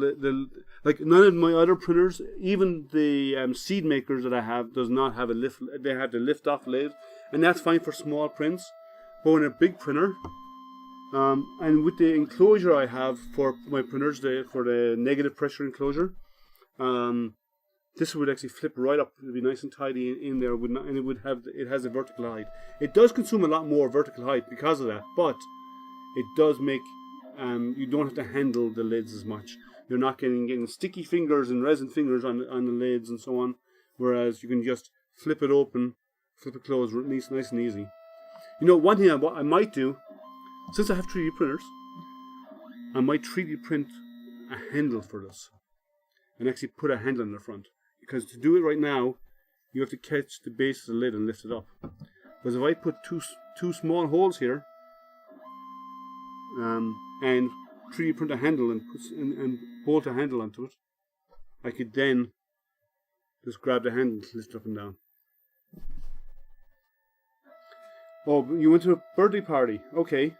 Like none of my other printers, even the seed makers that I have, does not have a lift. They have the lift off lid, and that's fine for small prints. But in a big printer, and with the enclosure I have for my printers, for the negative pressure enclosure, this would actually flip right up. It'd be nice and tidy in there, and it has a vertical height. It does consume a lot more vertical height because of that, but it does make you don't have to handle the lids as much. You're not getting sticky fingers and resin fingers on the lids and so on. Whereas you can just flip it open, flip it closed, nice and easy. You know, one thing I might do, since I have 3D printers, I might 3D print a handle for this, and actually put a handle in the front. Because to do it right now, you have to catch the base of the lid and lift it up. Because if I put two small holes here, and 3D print a handle and bolt a handle onto it, I could then just grab the handle and lift it up and down. Oh, you went to a birthday party. Okay.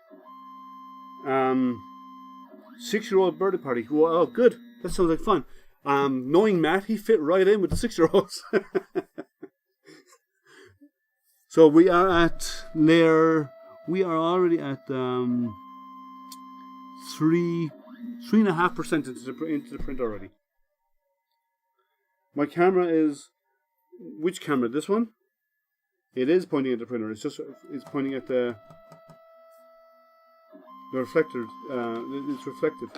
6-year-old birthday party. Oh, good. That sounds like fun. Knowing Matt, he fit right in with the 6-year-olds. So we are already at 3.5% into the print already. My camera is, which camera? This one? It is pointing at the printer. It's pointing at the reflector. It's reflective.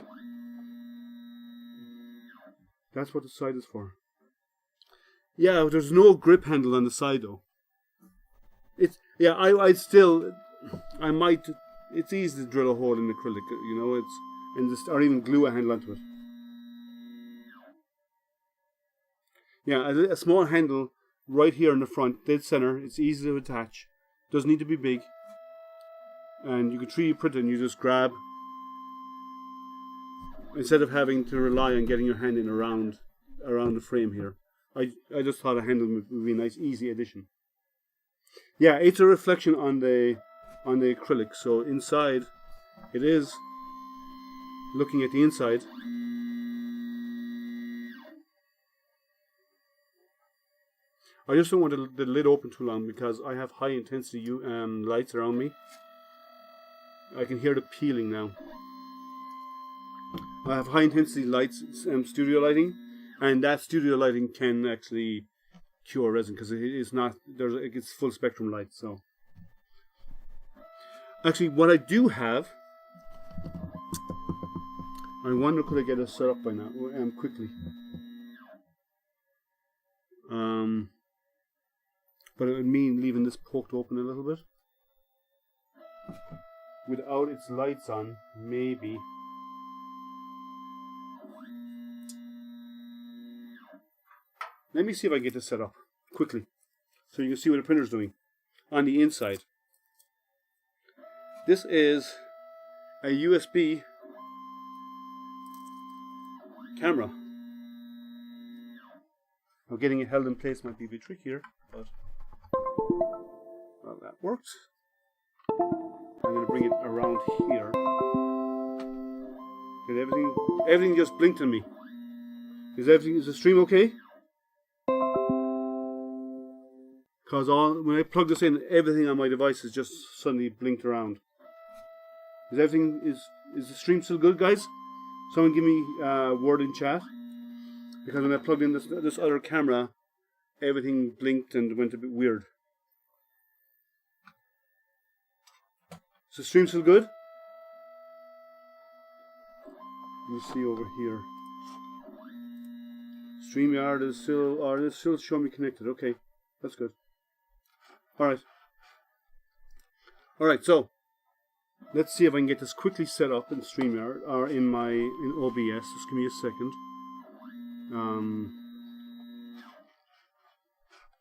That's what the side is for. Yeah, there's no grip handle on the side though. It's I might. It's easy to drill a hole in acrylic, you know. Or even glue a handle onto it. Yeah, a small handle right here in the front, dead center. It's easy to attach. Doesn't need to be big. And you can 3D print it and you just grab, instead of having to rely on getting your hand in around the frame here. I just thought a handle would be a nice, easy addition. Yeah, it's a reflection on the acrylic. So inside, it is looking at the inside. I just don't want the lid open too long because I have high intensity lights around me. I can hear the peeling now. I have high intensity lights, studio lighting, and that studio lighting can actually cure resin because it is not, it's full spectrum light. So actually what I do have, I wonder could I get it set up by now quickly. But it would mean leaving this poked open a little bit. Without its lights on, maybe. Let me see if I can get this set up quickly, so you can see what the printer's doing on the inside. This is a USB camera. Now getting it held in place might be a bit trickier, but well, that works. I'm going to bring it around here. And everything just blinked on me. Is the stream okay? Because when I plug this in, everything on my device is just suddenly blinked around. Is the stream still good, guys? Someone give me a word in chat. Because when I plugged in this other camera, everything blinked and went a bit weird. Is the stream still good? Let me see over here. StreamYard is still showing me connected. Okay, that's good. Alright, so let's see if I can get this quickly set up in StreamYard or in OBS. Just give me a second.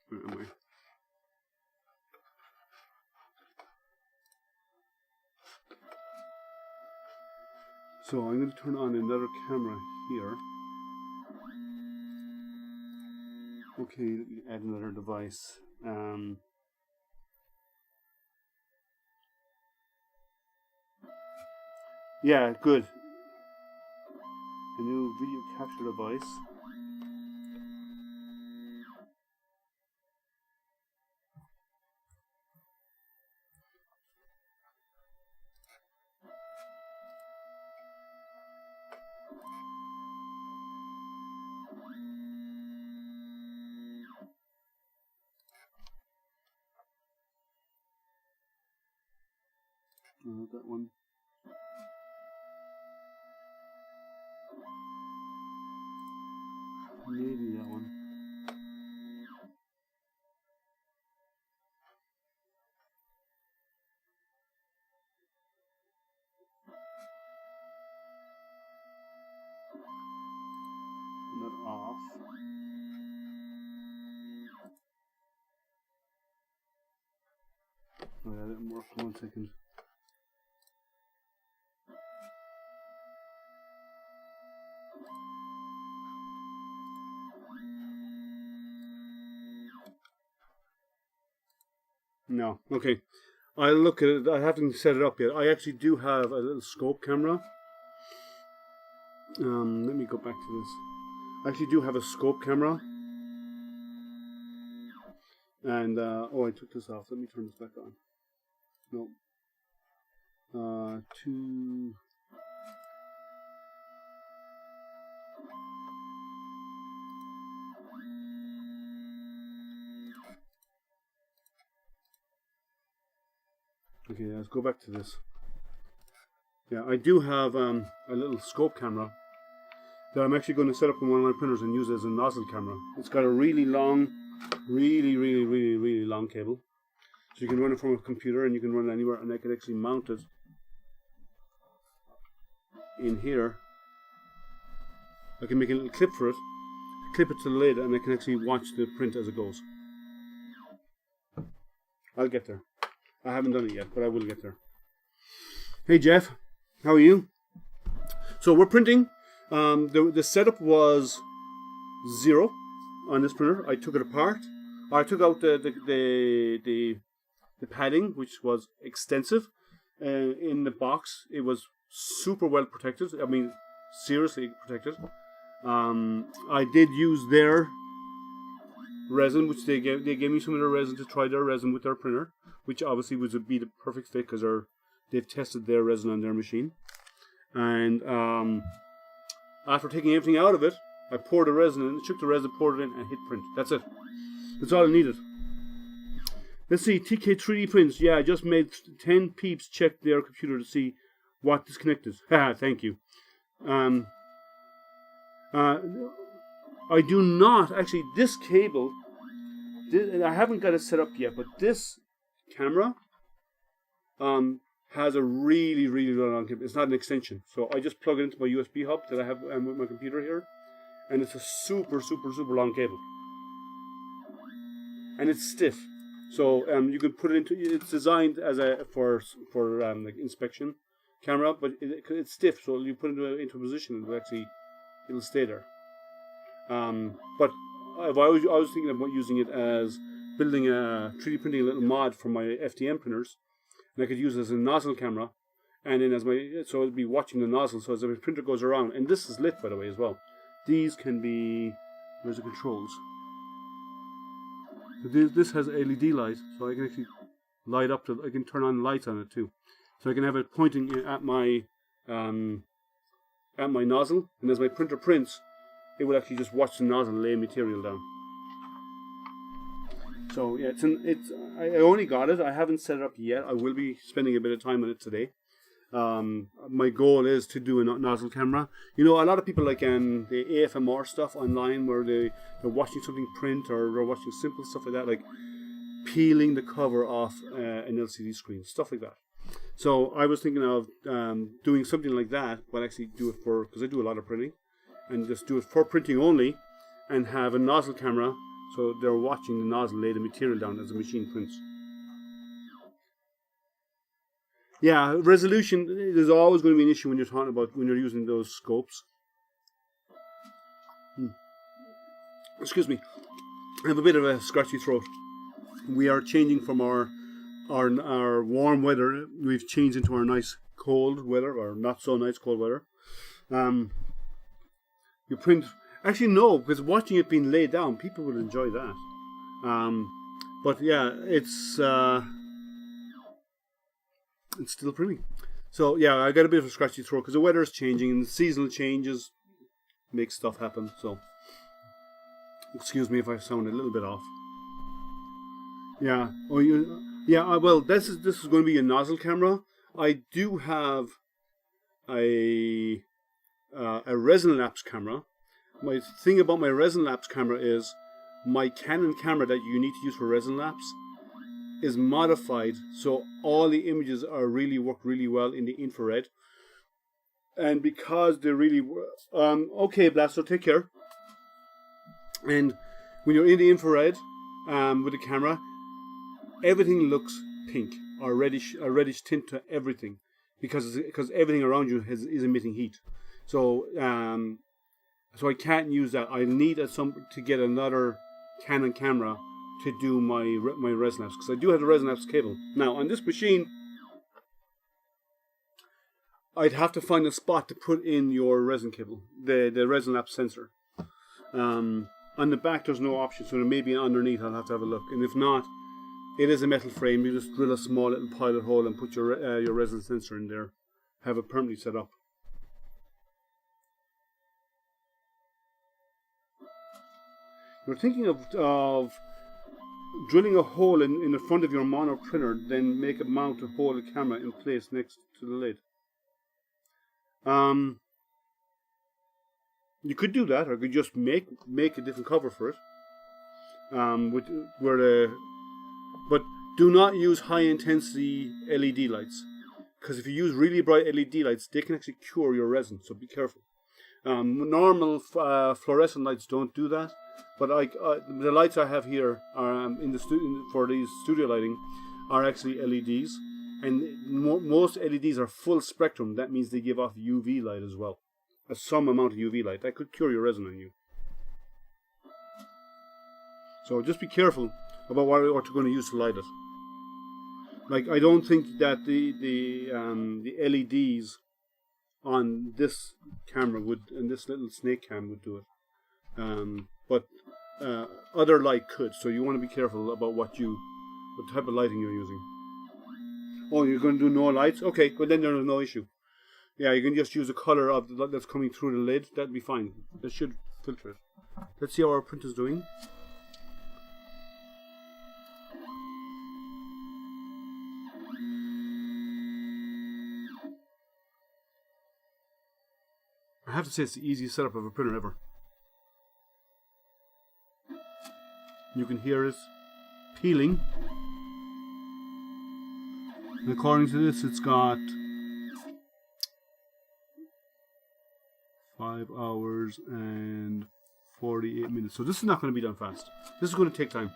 Where am I? So I'm going to turn on another camera here. Okay, add another device. Yeah, good. a new video capture device. That one. Maybe that one. Not off. Oh, yeah, that didn't work for 1 second. No, okay. I'll look at it. I haven't set it up yet. I actually do have a little scope camera. Let me go back to this. I actually do have a scope camera. And, oh, I took this off. Let me turn this back on. No. Two. Okay, let's go back to this. Yeah, I do have a little scope camera that I'm actually going to set up on one of my printers and use as a nozzle camera. It's got a really long, really long cable. So you can run it from a computer and you can run it anywhere, and I can actually mount it in here. I can make a little clip for it, clip it to the lid, and I can actually watch the print as it goes. I'll get there. I haven't done it yet, but I will get there. Hey Jeff, how are you? So we're printing. The setup was 0 on this printer. I took it apart. I took out the padding, which was extensive. In the box, it was super well protected. I mean, seriously protected. I did use their resin, which they gave me some of their resin to try their resin with their printer, which obviously would be the perfect fit because they've tested their resin on their machine. And after taking everything out of it, I poured the resin in, shook the resin, poured it in, and hit print. That's it. That's all I needed. Let's see, TK 3D prints. Yeah, I just made 10 peeps check their computer to see what disconnected. Haha, thank you. I do not, actually, this cable, I haven't got it set up yet, but this camera has a really long cable. It's not an extension. So I just plug it into my USB hub that I have with my computer here. And it's a super long cable. And it's stiff. So you could put it into, it's designed as for like inspection camera, but it's stiff. So you put it into a position and it'll stay there. But I was thinking about using it as building 3D printing a little mod for my FDM printers. And I could use it as a nozzle camera, and then so it'll be watching the nozzle. So as the printer goes around, and this is lit by the way as well. These can be, where's the controls? This has LED light, so I can actually light up I can turn on lights on it too. So I can have it pointing at my nozzle, and as my printer prints, it will actually just watch the nozzle lay material down. So yeah, I only got it. I haven't set it up yet. I will be spending a bit of time on it today. My goal is to do a nozzle camera. You know, a lot of people like the AFMR stuff online where they're watching something print, or they're watching simple stuff like that, like peeling the cover off an LCD screen, stuff like that. So I was thinking of doing something like that, but actually do it because I do a lot of printing, and just do it for printing only, and have a nozzle camera. So they're watching the nozzle lay the material down as the machine prints. Yeah, resolution, there's always going to be an issue when you're using those scopes. Excuse me. I have a bit of a scratchy throat. We are changing from our warm weather. We've changed into our nice cold weather, or not so nice cold weather. You print. Actually, no, because watching it being laid down, people will enjoy that. But yeah, it's still printing. So yeah, I got a bit of a scratchy throat because the weather is changing and the seasonal changes make stuff happen. So excuse me if I sound a little bit off. Yeah. Oh, yeah. Well, this is going to be a nozzle camera. I do have a resin lapse camera. My thing about my resin lapse camera is my Canon camera that you need to use for resin lapse is modified so all the images work really well in the infrared. And because they really okay, Blaster, take care. And when you're in the infrared with the camera, everything looks pink or reddish tint to everything because everything around you is emitting heat. So so I can't use that. I need to get another Canon camera to do my resin lapse, because I do have the resin lapse cable. Now on this machine, I'd have to find a spot to put in your resin cable, the resin lapse sensor. On the back there's no option, so there may be underneath. I'll have to have a look, and if not, it is a metal frame. You just drill a small little pilot hole and put your resin sensor in there. Have it permanently set up. You're thinking of drilling a hole in the front of your mono printer, then make it mount to hold the camera in place next to the lid. You could do that, or you could just make a different cover for it. But do not use high intensity LED lights, because if you use really bright LED lights, they can actually cure your resin. So be careful. Normal fluorescent lights don't do that, but the lights I have here are for these studio lighting are actually LEDs, and most LEDs are full spectrum. That means they give off UV light as well, some amount of UV light that could cure your resin on you. So just be careful about what you're going to use to light it. Like, I don't think that the LEDs on this camera and this little snake cam would do it, but other light could. So you want to be careful about what type of lighting you're using. Oh, you're going to do no lights? Okay, well then there's no issue. Yeah, you can just use the color of the light that's coming through the lid. That'd be fine. That should filter it. Let's see how our printer's doing. I have to say it's the easiest setup of a printer ever. You can hear it peeling. And according to this, it's got 5 hours and 48 minutes. So this is not going to be done fast. This is going to take time.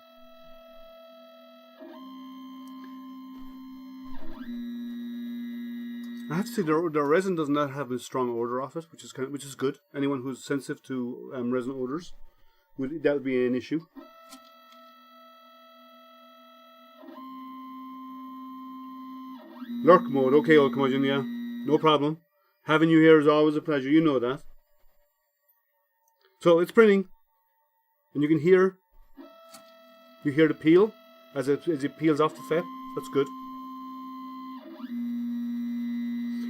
I have to say the resin does not have a strong odor off it, which is good. Anyone who's sensitive to resin odors, that would be an issue. Lurk mode, okay, old curmudgeon, yeah, no problem. Having you here is always a pleasure. You know that. So it's printing, and you can hear the peel as it peels off the FEP. That's good.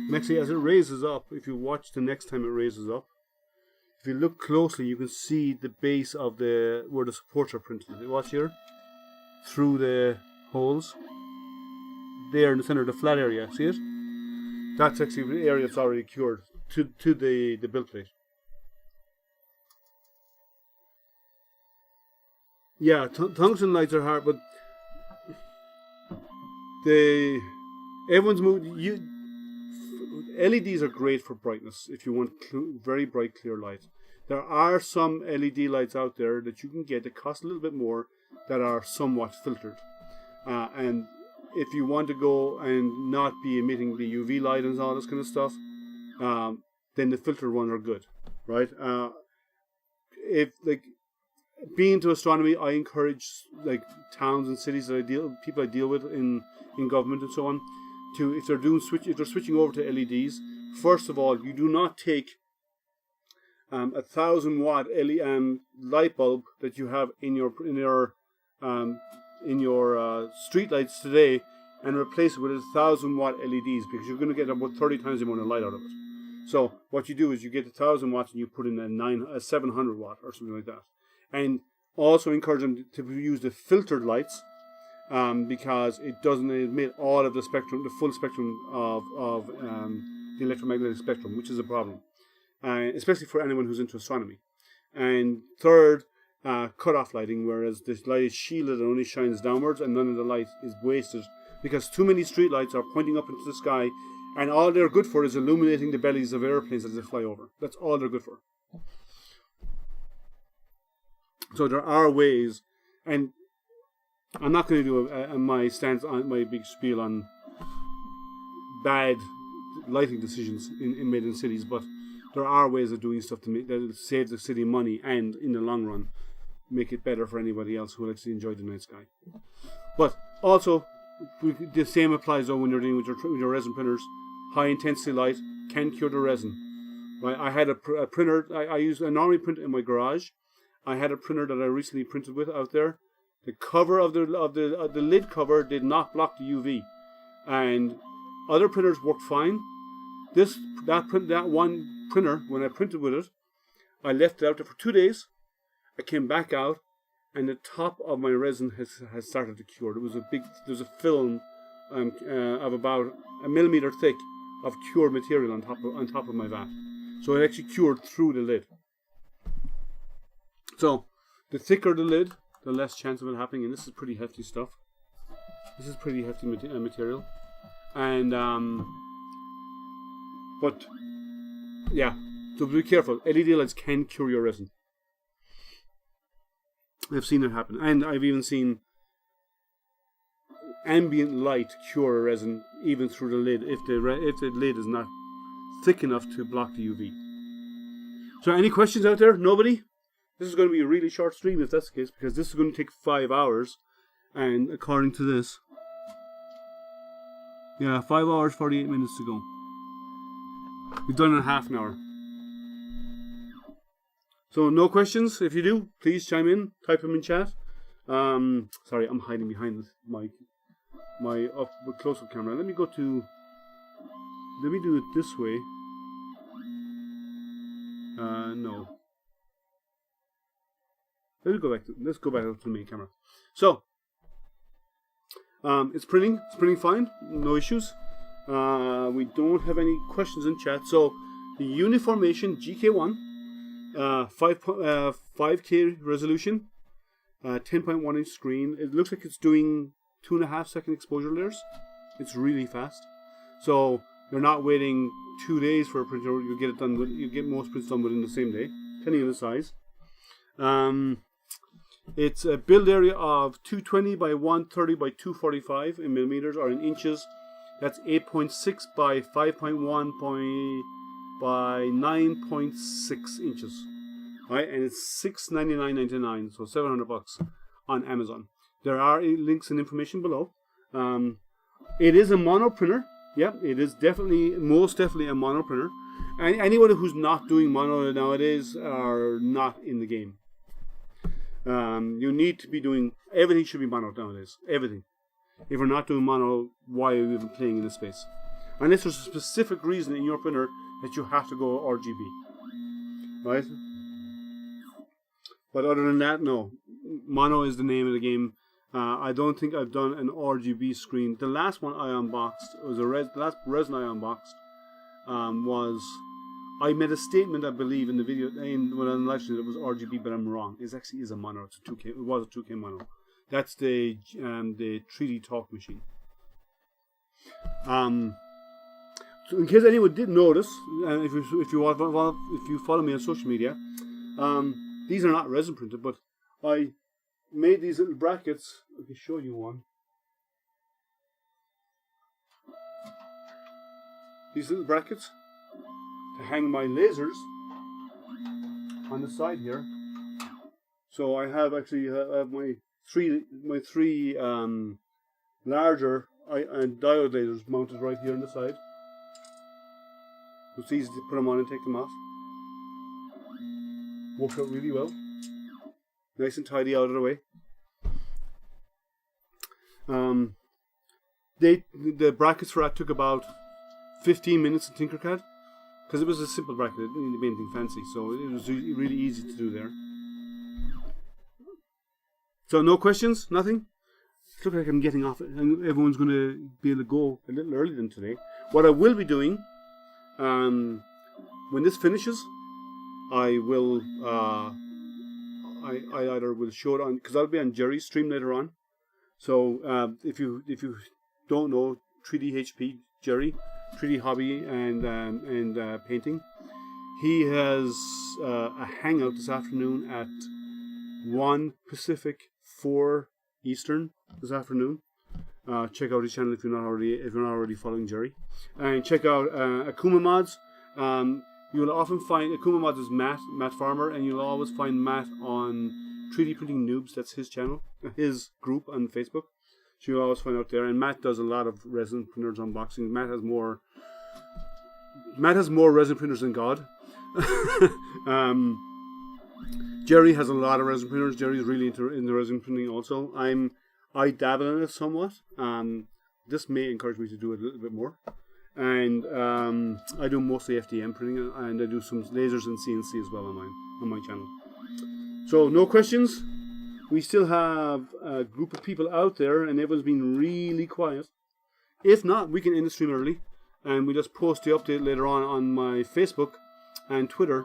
And actually, as it raises up, if you watch the next time it raises up, if you look closely, you can see the base of where the supports are printed. You watch here, through the holes, there in the center of the flat area. See it? That's actually the area that's already cured to the build plate. Yeah, tungsten lights are hard, but everyone's moved. LEDs are great for brightness if you want very bright, clear light. There are some LED lights out there that you can get that cost a little bit more that are somewhat filtered. And if you want to go and not be emitting the UV light and all this kind of stuff, then the filtered ones are good, right? If being into astronomy, I encourage towns and cities that people I deal with in government and so on, if they're switching over to LEDs, first of all, you do not take 1,000-watt light bulb that you have in your street lights today, and replace it with 1,000-watt LEDs, because you're going to get about 30 times the amount of light out of it. So what you do is you get 1,000 watts and you put in a 700 watt or something like that. And also encourage them to use the filtered lights, because it doesn't emit all of the spectrum, the full spectrum of the electromagnetic spectrum, which is a problem, especially for anyone who's into astronomy. And third, cutoff lighting, whereas this light is shielded and only shines downwards, and none of the light is wasted, because too many street lights are pointing up into the sky, and all they're good for is illuminating the bellies of airplanes as they fly over. That's all they're good for. So there are ways, and I'm not going to do my stance on my big spiel on bad lighting decisions made in cities, but there are ways of doing stuff that save the city money, and in the long run make it better for anybody else who likes to enjoy the night sky. But also, the same applies though when you're dealing with your resin printers. High intensity light can cure the resin. Right? I had a printer. I normally print in my garage. I had a printer that I recently printed with out there. The cover of the lid cover did not block the UV, and other printers worked fine. That one printer, when I printed with it, I left it out there for 2 days. I came back out, and the top of my resin has started to cure. There's a film of about 1 millimeter thick of cured material on top of my vat. So it actually cured through the lid. So the thicker the lid, the less chance of it happening. And this is pretty hefty stuff. This is pretty hefty material. And but yeah, so be careful. LED lights can cure your resin. I've seen it happen, and I've even seen ambient light cure a resin even through the lid if the lid is not thick enough to block the UV. So any questions out there? Nobody? This is going to be a really short stream if that's the case, because this is going to take 5 hours, and according to this, yeah, 5 hours 48 minutes to go. We've done it in half an hour. So no questions. If you do, please chime in, type them in chat. Sorry, I'm hiding behind my close-up camera. Let me do it this way. No. Let's go back up to the main camera. So it's printing fine, no issues. We don't have any questions in chat. So the Uniformation GK One, 5K resolution, 10.1 inch screen. It looks like it's doing 2.5 second exposure layers. It's really fast. So you're not waiting 2 days for a printer. You get it done. You get most prints done within the same day, depending on the size. It's a build area of 220 by 130 by 245 in millimeters or in inches. That's 8.6 by 5.1 by 9.6 inches. Right, and it's $699.99, so $700 on Amazon. There are links and information below. It is a mono printer. Yeah, it is most definitely a mono printer. And anyone who's not doing mono nowadays are not in the game. You need to be doing, everything should be mono nowadays. Everything. If you're not doing mono, why are you even playing in this space? Unless there's a specific reason in your printer that you have to go RGB. Right? But other than that, no. Mono is the name of the game. I don't think I've done an RGB screen. The last one I unboxed, the last resin I unboxed, was, I made a statement, I believe, in the video, when I live streamed, it was RGB, but I'm wrong. It actually is a mono. It's a 2K. It was a 2K mono. That's the 3D talk machine. So in case anyone did notice, and if you follow me on social media, these are not resin printed, but I made these little brackets. I can show you one. These little brackets to hang my lasers on the side here. So I have my three larger diode lasers mounted right here on the side. It's easy to put them on and take them off. worked out really well. Nice and tidy out of the way. The brackets for that took about 15 minutes in Tinkercad, because it was a simple bracket, it didn't need to be anything fancy, so it was really easy to do there. So no questions, nothing? It looks like I'm getting off it, and everyone's going to be able to go a little earlier than today. What I will be doing, when this finishes, I will, I either will show it on, because I'll be on Jerry's stream later on. So if you don't know 3D Jerry, 3D hobby and painting, he has a hangout this afternoon at 1 Pacific, 4 Eastern this afternoon. Check out his channel if you're not already following Jerry, and check out Akuma Mods. You will often find Akuma Mods is Matt Farmer, and you'll always find Matt on 3D Printing Noobs. That's his channel, his group on Facebook. So you'll always find out there. And Matt does a lot of resin printers unboxing. Matt has more resin printers than God. Jerry has a lot of resin printers. Jerry's really into resin printing also. I dabble in it somewhat. This may encourage me to do it a little bit more. And I do mostly FDM printing, and I do some lasers and CNC as well on my channel. So no questions. We still have a group of people out there, and everyone's been really quiet. If not, we can end the stream early, and we just post the update later on my Facebook and Twitter.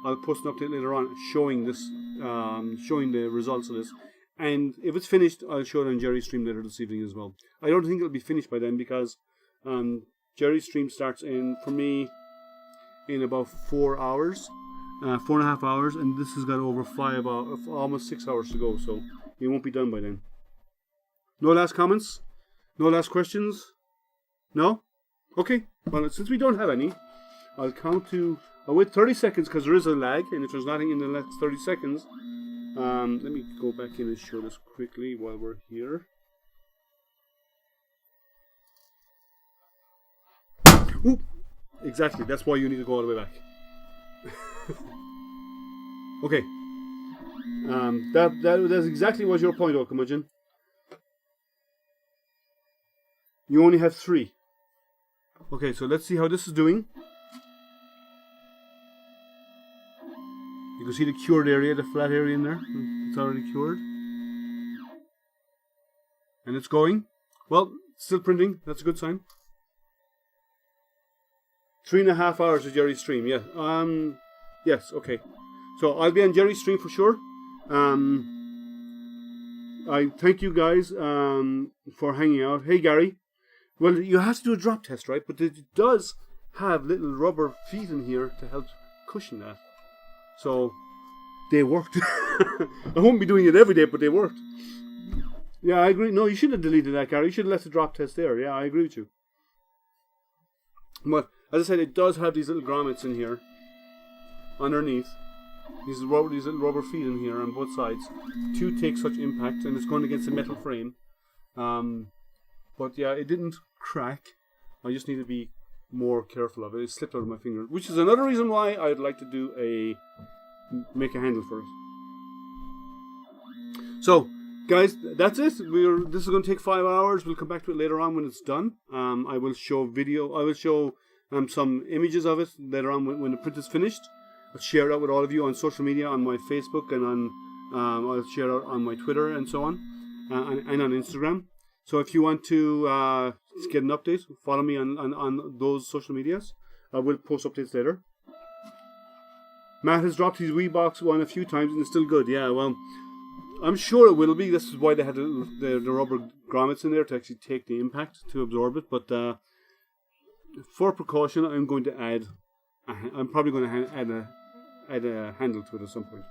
I'll post an update later on showing this, showing the results of this. And if it's finished, I'll show it on Jerry's stream later this evening as well. I don't think it'll be finished by then, because Jerry's stream starts for me in about 4 hours, 4.5 hours, and this has got over almost 6 hours to go, so it won't be done by then. No last comments? No last questions? No? Okay, well, since we don't have any, I'll wait 30 seconds, because there is a lag, and if there's nothing in the next 30 seconds, let me go back in and show this quickly while we're here. Oop! Exactly, that's why you need to go all the way back. Okay. That's exactly what your point, Okamujin. You only have 3. Okay, so let's see how this is doing. You can see the cured area, the flat area in there. It's already cured. And it's going. Well, still printing. That's a good sign. 3.5 hours of Jerry's stream, yeah. Yes, okay. So I'll be on Jerry's stream for sure. I thank you guys for hanging out. Hey Gary. Well, you have to do a drop test, right? But it does have little rubber feet in here to help cushion that. So they worked. I won't be doing it every day, but they worked. Yeah, I agree. No, you should have deleted that, Gary. You should have left the drop test there. Yeah, I agree with you. But as I said, it does have these little grommets in here underneath. These little rubber feet in here on both sides to take such impact, and it's going against a metal frame. But yeah, it didn't crack. I just need to be more careful of it. It slipped out of my finger, which is another reason why I'd like to make a handle for it. So, guys, that's it. This is going to take 5 hours. We'll come back to it later on when it's done. I will show video. I will show some images of it later on when the print is finished. I'll share it out with all of you on social media, on my Facebook, and I'll share it out on my Twitter and so on, and on Instagram. So if you want to get an update, follow me on those social medias. I will post updates later. Matt has dropped his Weebox one a few times and it's still good. Yeah, well, I'm sure it will be. This is why they had the rubber grommets in there to actually take the impact to absorb it. But for precaution, I'm going to add. I'm probably going to add a handle to it at some point.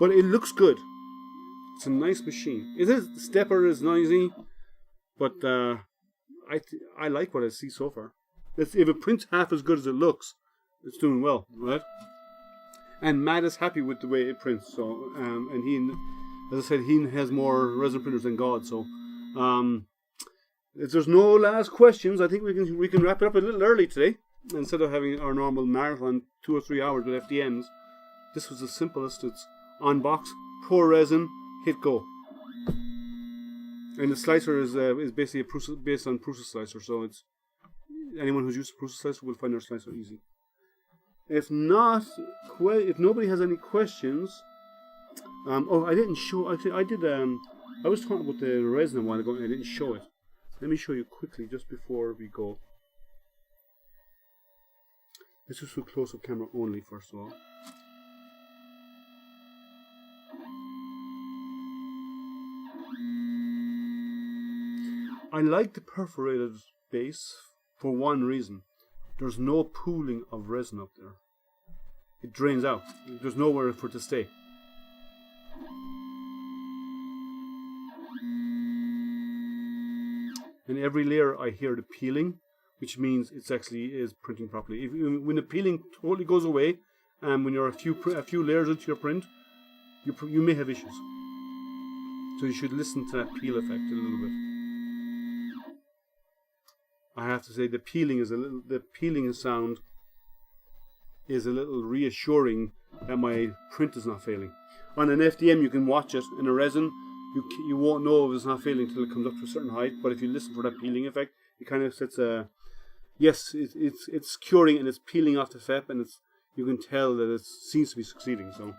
But it looks good. It's a nice machine. The stepper is noisy, but I like what I see so far. If it prints half as good as it looks, it's doing well, right? And Matt is happy with the way it prints. So, and he, as I said, he has more resin printers than God. So, if there's no last questions, I think we can wrap it up a little early today instead of having our normal marathon 2 or 3 hours with FDMs. this was the simplest. It's unbox, pour resin, hit go. And the slicer is basically based on Prusa slicer, so it's anyone who's used a Prusa slicer will find their slicer easy. If not, if nobody has any questions, I didn't show. Actually, I did. I was talking about the resin a while ago, and I didn't show it. Let me show you quickly just before we go. Let's just do close-up camera only first of all. I like the perforated base for one reason. There's no pooling of resin up there. It drains out. There's nowhere for it to stay. And every layer I hear the peeling, which means it's actually is printing properly. When the peeling totally goes away, and when you're a few layers into your print, you may have issues. So you should listen to that peel effect a little bit. I have to say the peeling sound is a little reassuring that my print is not failing. On an FDM you can watch it. In a resin you won't know if it's not failing until it comes up to a certain height, but if you listen for that peeling effect, it kind of sets a yes, it's curing and it's peeling off the FEP, and you can tell that it seems to be succeeding. So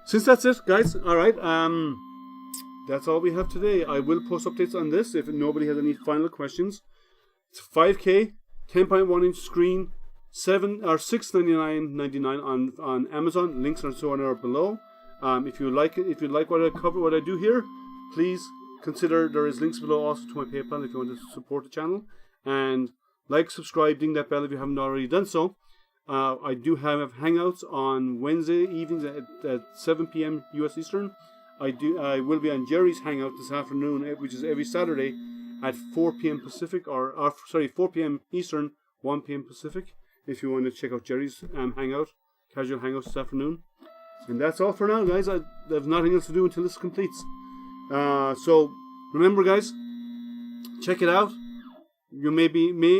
since that's it, guys, alright, that's all we have today. I will post updates on this if nobody has any final questions. It's 5K, 10.1 inch screen, $699.99 on Amazon. Links and so on are below. If you like it, if you like what I cover, what I do here, please consider there is links below also to my PayPal if you want to support the channel. And like, subscribe, ding that bell if you haven't already done so. I do have Hangouts on Wednesday evenings at 7 p.m. US Eastern. I will be on Jerry's Hangout this afternoon, which is every Saturday at 4 p.m. Pacific, 4 p.m. Eastern, 1 p.m. Pacific. If you want to check out Jerry's Hangout, casual Hangouts this afternoon. And that's all for now, guys. I have nothing else to do until this completes. So remember, guys, check it out. You may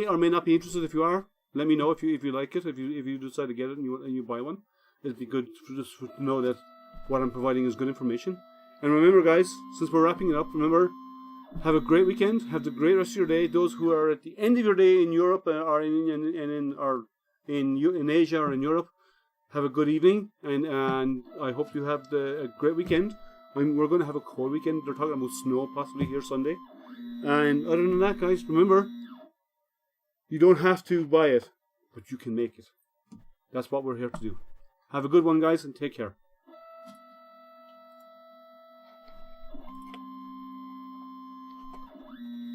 or may not be interested. If you are, let me know if you like it. If you decide to get it and you buy one, it'd be good to know that what I'm providing is good information. And remember, guys, since we're wrapping it up, remember, have a great weekend. Have the great rest of your day. Those who are at the end of your day in Europe or in Asia or in Europe, have a good evening, and I hope you have a great weekend. We're going to have a cold weekend. They're talking about snow possibly here Sunday. And other than that, guys, remember, you don't have to buy it, but you can make it. That's what we're here to do. Have a good one, guys, and take care.